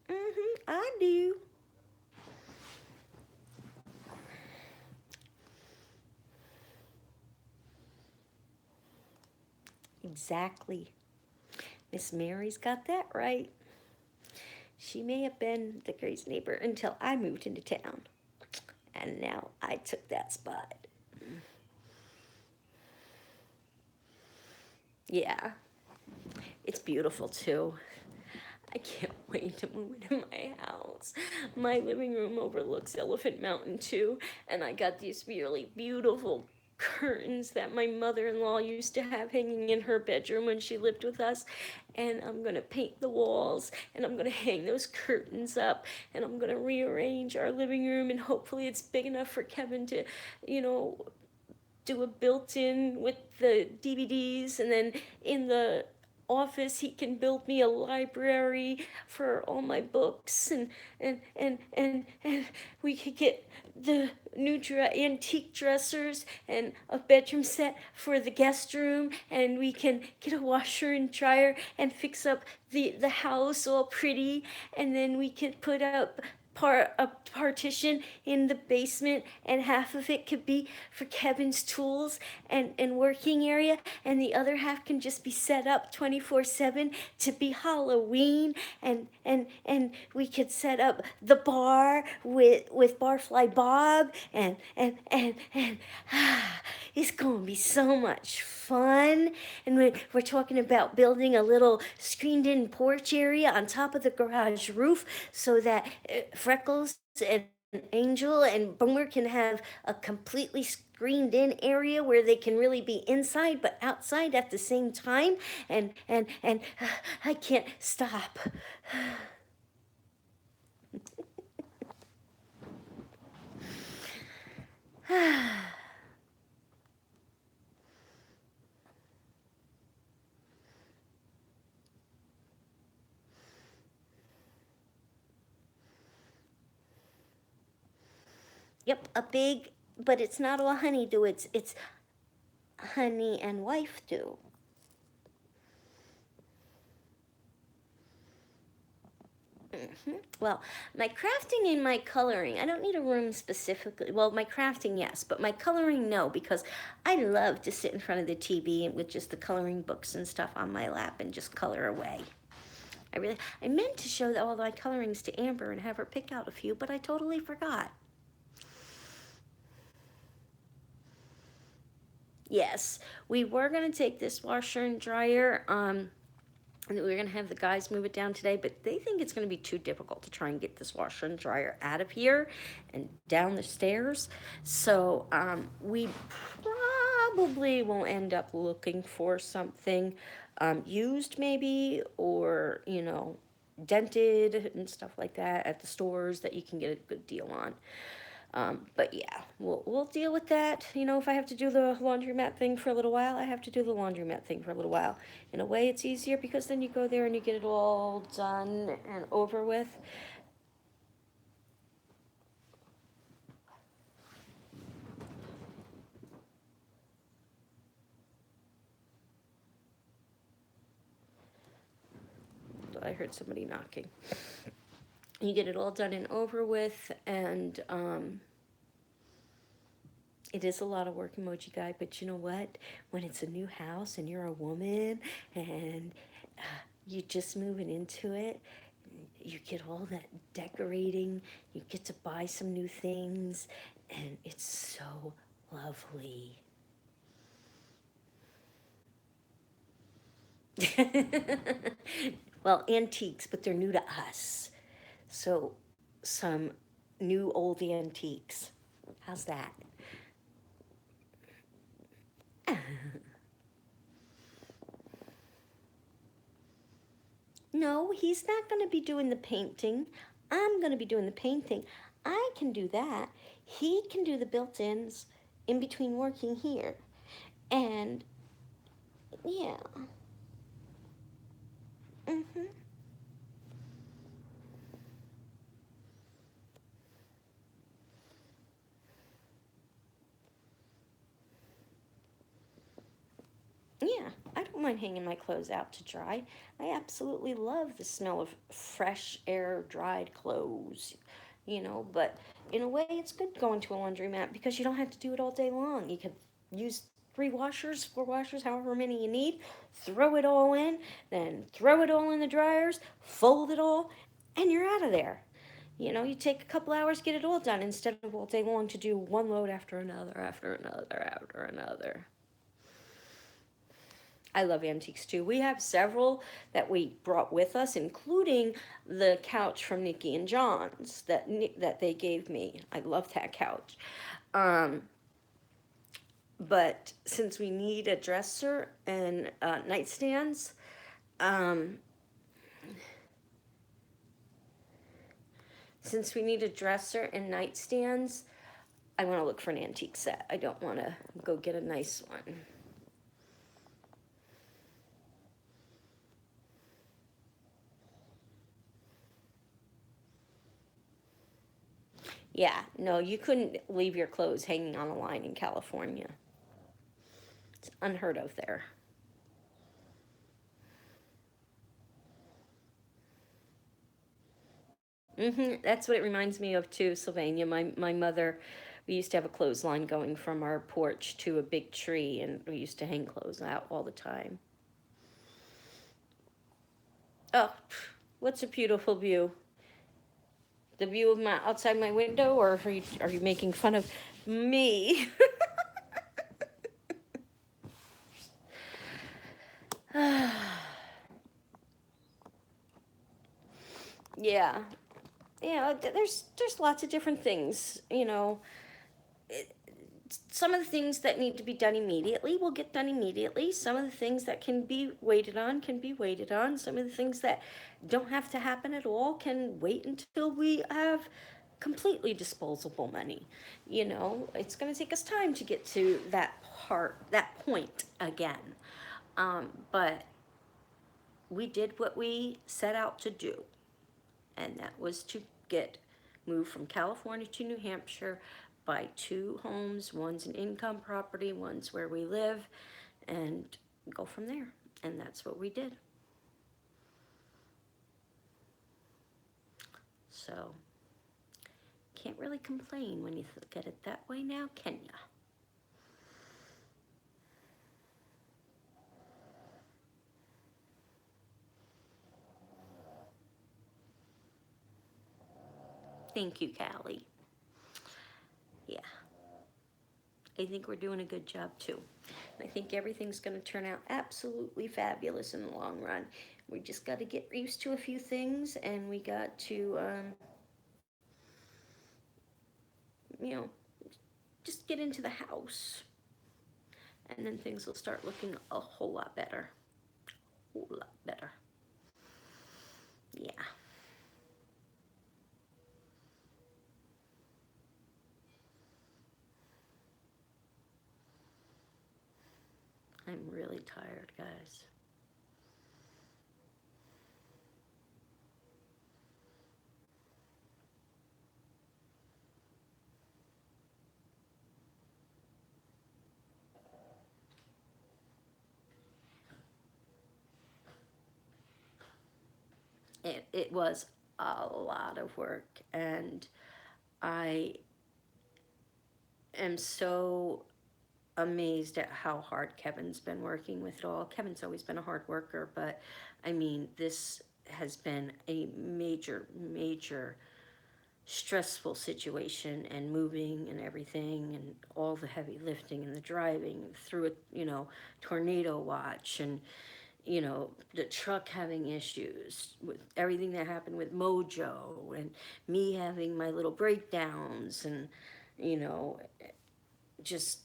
I do. Exactly. Miss Mary's got that right. She may have been the crazy neighbor until I moved into town. And now I took that spot. Yeah, it's beautiful too. I can't wait to move into my house. My living room overlooks Elephant Mountain too, and I got these really beautiful curtains that my mother-in-law used to have hanging in her bedroom when she lived with us. And I'm gonna paint the walls, and I'm gonna hang those curtains up, and I'm gonna rearrange our living room, and hopefully it's big enough for Kevin to, you know, do a built-in with the DVDs, and then in the office he can build me a library for all my books, and we could get the new antique dressers and a bedroom set for the guest room, and we can get a washer and dryer and fix up the house all pretty, and then we could put up a partition in the basement, and half of it could be for Kevin's tools and working area, and the other half can just be set up 24/7 to be Halloween, and we could set up the bar with Barfly Bob, and it's gonna be so much fun. And we're talking about building a little screened in porch area on top of the garage roof so that Freckles and Angel and Boomer can have a completely screened in area where they can really be inside but outside at the same time. And I can't stop. Yep, a big, but it's not all honeydew. It's honey and wife do. Well, my crafting and my coloring, I don't need a room specifically. Well, my crafting, yes, but my coloring, no, because I love to sit in front of the TV with just the coloring books and stuff on my lap and just color away. I meant to show all my colorings to Amber and have her pick out a few, but I totally forgot. Yes, we were going to take this washer and dryer, and we were going to have the guys move it down today, but they think it's going to be too difficult to try and get this washer and dryer out of here and down the stairs. So we probably will end up looking for something used maybe, or, you know, dented and stuff like that at the stores that you can get a good deal on. But yeah, we'll deal with that. You know, if I have to do the laundromat thing for a little while, I have to do the laundromat thing for a little while. In a way, it's easier because then you go there and you get it all done and over with. I heard somebody knocking. You get it all done and over with, and It is a lot of work, emoji guy, but you know what? When it's a new house and you're a woman and you're just moving into it, you get all that decorating, you get to buy some new things, and it's so lovely. Well, antiques, but they're new to us. So, some new old antiques. How's that? No, he's not going to be doing the painting. I'm going to be doing the painting. I can do that. He can do the built ins in between working here. And yeah, mm-hmm. Yeah, I don't mind hanging my clothes out to dry. I absolutely love the smell of fresh air dried clothes, but in a way it's good going to a laundromat because you don't have to do it all day long. You can use 3 washers, 4 washers, however many you need, throw it all in, then throw it all in the dryers, fold it all, and you're out of there. You take a couple hours, get it all done instead of all day long to do one load after another, after another, after another. I love antiques too. We have several that we brought with us, including the couch from Nikki and John's that they gave me. I love that couch. Um, but since we need a dresser and nightstands, um, since we need a dresser and nightstands, I want to look for an antique set. I don't want to go get a nice one. Yeah, no, you couldn't leave your clothes hanging on a line in California. It's unheard of there. That's what it reminds me of too, Sylvania. My mother, we used to have a clothesline going from our porch to a big tree, and we used to hang clothes out all the time. Oh, what's a beautiful view? The view of my outside my window, or are you making fun of me? Yeah, there's lots of different things. Some of the things that need to be done immediately will get done immediately. Some of the things that can be waited on can be waited on. Some of the things that don't have to happen at all can wait until we have completely disposable money. It's going to take us time to get to that point again. But we did what we set out to do, and that was to get moved from California to New Hampshire, buy 2 homes. One's an income property, one's where we live, and go from there. And that's what we did. So, can't really complain when you look at it that way now, can ya? Thank you, Callie. Yeah, I think we're doing a good job too. I think everything's going to turn out absolutely fabulous in the long run. We just got to get used to a few things, and we got to, you know, just get into the house, and then things will start looking a whole lot better. A whole lot better. Yeah. I'm really tired, guys. It was a lot of work, and I am so amazed at how hard Kevin's been working with it all. Kevin's always been a hard worker, but I mean, this has been a major, major stressful situation, and moving and everything, and all the heavy lifting and the driving through a, tornado watch, and the truck having issues with everything that happened with Mojo, and me having my little breakdowns, and you know just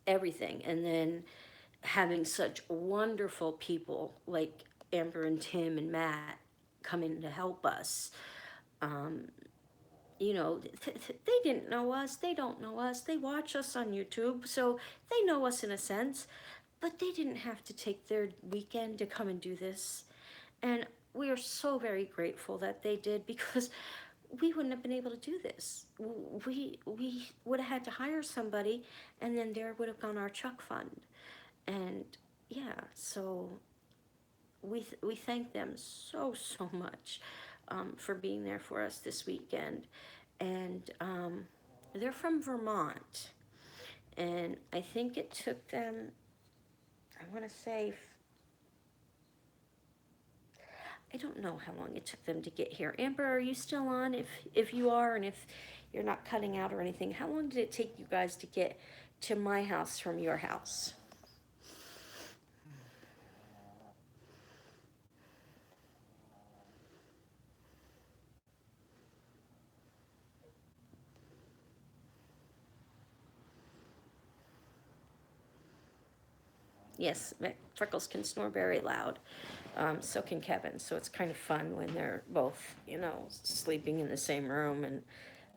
everything. And then having such wonderful people like Amber and Tim and Matt coming to help us. Um, they didn't know us, they don't know us, they watch us on YouTube, so they know us in a sense, but they didn't have to take their weekend to come and do this. And we are so very grateful that they did, because we wouldn't have been able to do this. We would have had to hire somebody, and then there would have gone our truck fund. And yeah, so we thank them so much, for being there for us this weekend. And they're from Vermont, and I think it took them, I want to say, I don't know how long it took them to get here. Amber, are you still on? If you are, and if you're not cutting out or anything, how long did it take you guys to get to my house from your house? Yes, Freckles can snore very loud. So can Kevin. So it's kind of fun when they're both, sleeping in the same room, and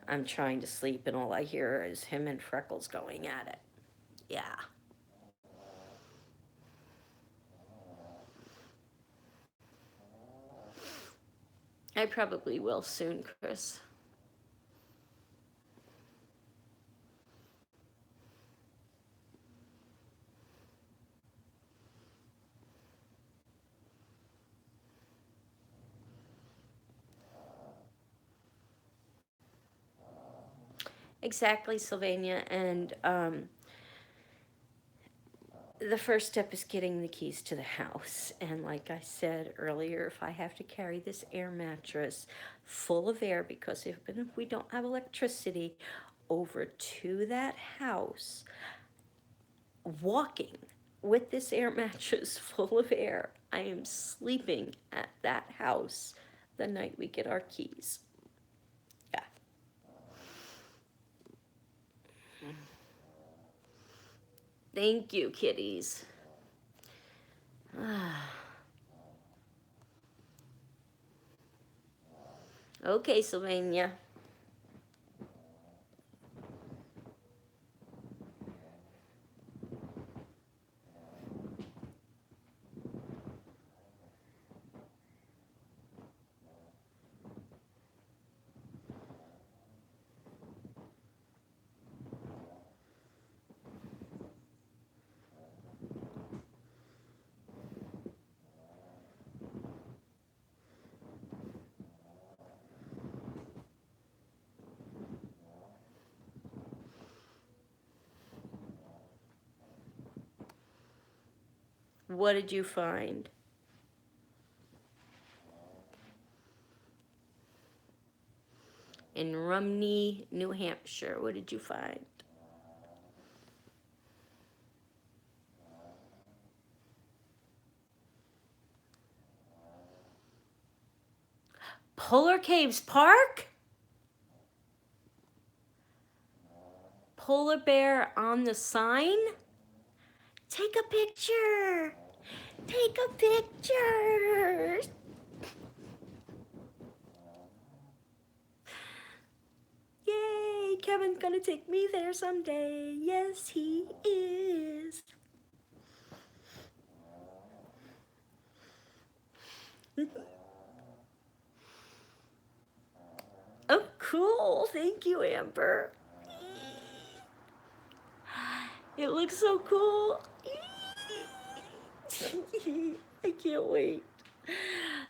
I'm trying to sleep, and all I hear is him and Freckles going at it. Yeah. I probably will soon, Chris. Exactly, Sylvania. And the first step is getting the keys to the house. And like I said earlier, if I have to carry this air mattress full of air, because even if we don't have electricity, over to that house, walking with this air mattress full of air, I am sleeping at that house the night we get our keys. Yeah. Thank you, kitties. Okay, Sylvania. What did you find? In Rumney, New Hampshire. What did you find? Polar Caves Park? Polar bear on the sign? Take a picture. Take a picture. Yay, Kevin's gonna take me there someday. Yes, he is. Oh, cool. Thank you, Amber. It looks so cool. I can't wait.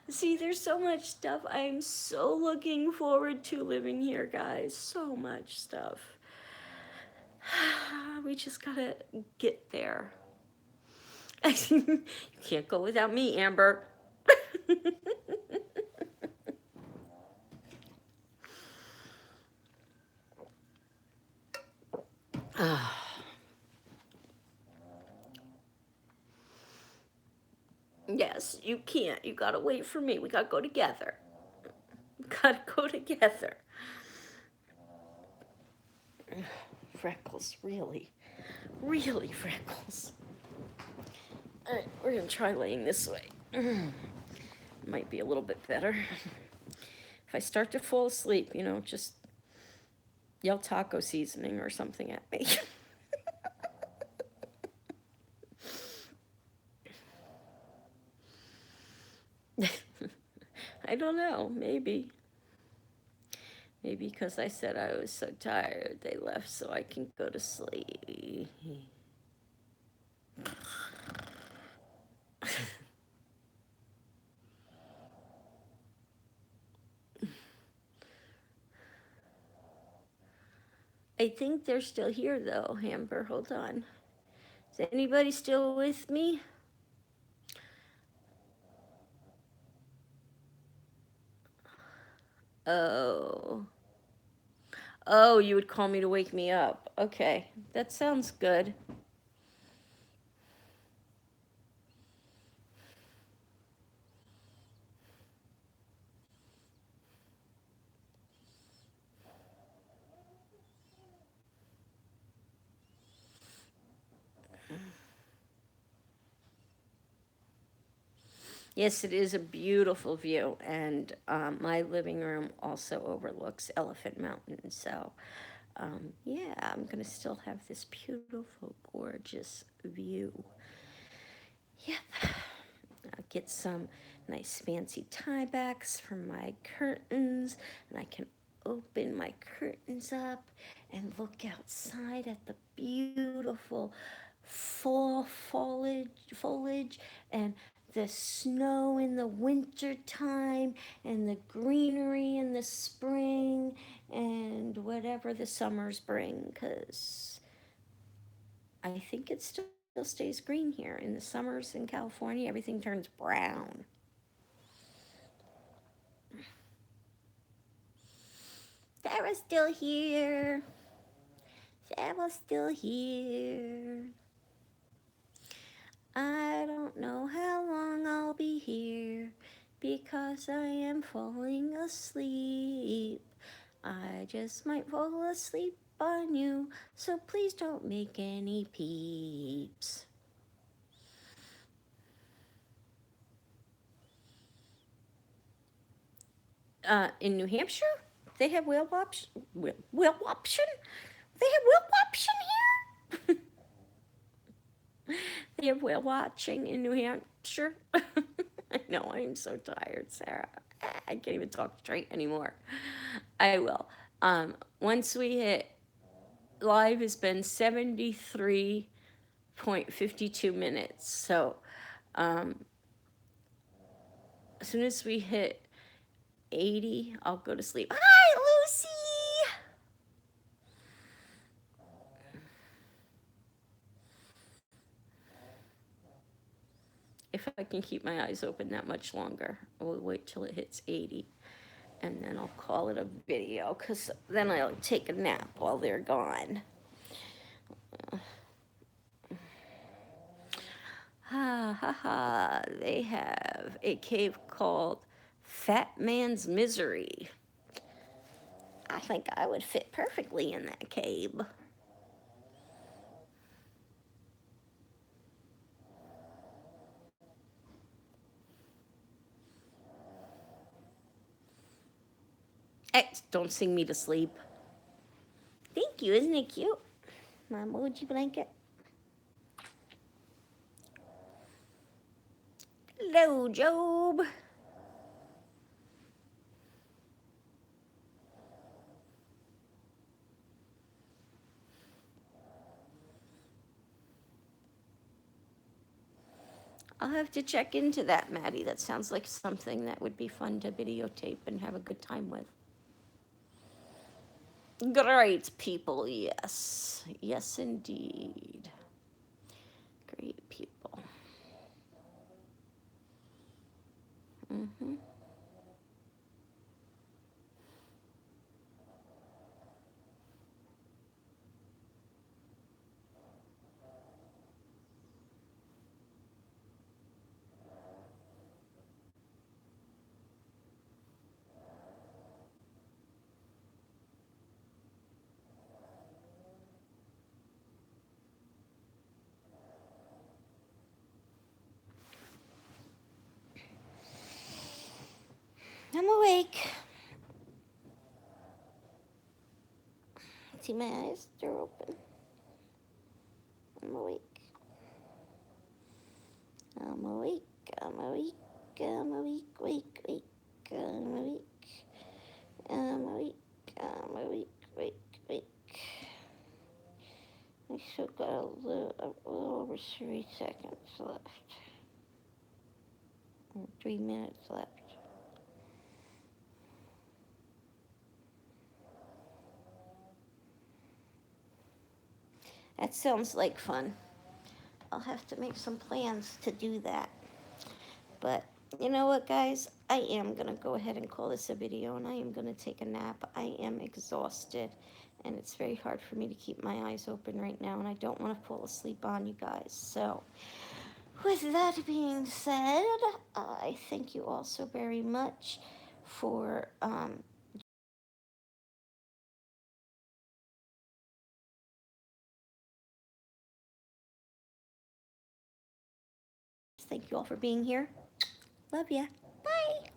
See, there's so much stuff. I'm so looking forward to living here, guys. So much stuff. We just gotta get there. You can't go without me, Amber. Yes, you can't. You gotta wait for me. We gotta go together. We gotta go together. Freckles, really. Really, Freckles. All right, we're gonna try laying this way. Might be a little bit better. If I start to fall asleep, just yell taco seasoning or something at me. I don't know, maybe. Maybe because I said I was so tired, they left so I can go to sleep. I think they're still here though, Amber. Hold on. Is anybody still with me? Oh. Oh, you would call me to wake me up. Okay, that sounds good. Yes, it is a beautiful view, and my living room also overlooks Elephant Mountain. So, yeah, I'm gonna still have this beautiful, gorgeous view. Yep. I'll get some nice fancy tie backs for my curtains, and I can open my curtains up and look outside at the beautiful foliage and the snow in the winter time and the greenery in the spring and whatever the summers bring, because I think it still stays green here. In the summers in California, everything turns brown. Sarah's still here. Sarah's still here. I don't know how long I'll be here because I am falling asleep. I just might fall asleep on you, so please don't make any peeps. In New Hampshire, they have whale option. Whale option? They have whale option here. They have whale watching in New Hampshire. I know, I'm so tired, Sarah. I can't even talk straight anymore. I will. Once we hit live has been 73.52 minutes. So as soon as we hit 80, I'll go to sleep. Hi, Lucy! If I can keep my eyes open that much longer, I will wait till it hits 80. And then I'll call it a video, because then I'll take a nap while they're gone. Ha ha ha. They have a cave called Fat Man's Misery. I think I would fit perfectly in that cave. Hey, don't sing me to sleep. Thank you, isn't it cute? My emoji blanket. Hello, Job. I'll have to check into that, Maddie. That sounds like something that would be fun to videotape and have a good time with. Great people, yes. Yes, indeed. Great people. Mm-hmm. I'm awake. See, my eyes, they're open. I'm awake. I'm awake. I'm awake. I'm awake. Wake. Wake. I'm awake. I'm awake. I'm awake. Wake. Wake. I still got a little over 3 seconds left. 3 minutes left. That sounds like fun. I'll have to make some plans to do that. But you know what, guys? I am going to go ahead and call this a video, and I am going to take a nap. I am exhausted, and it's very hard for me to keep my eyes open right now, and I don't want to fall asleep on you guys. So, with that being said, I thank you all so very much for thank you all for being here. Love ya. Bye.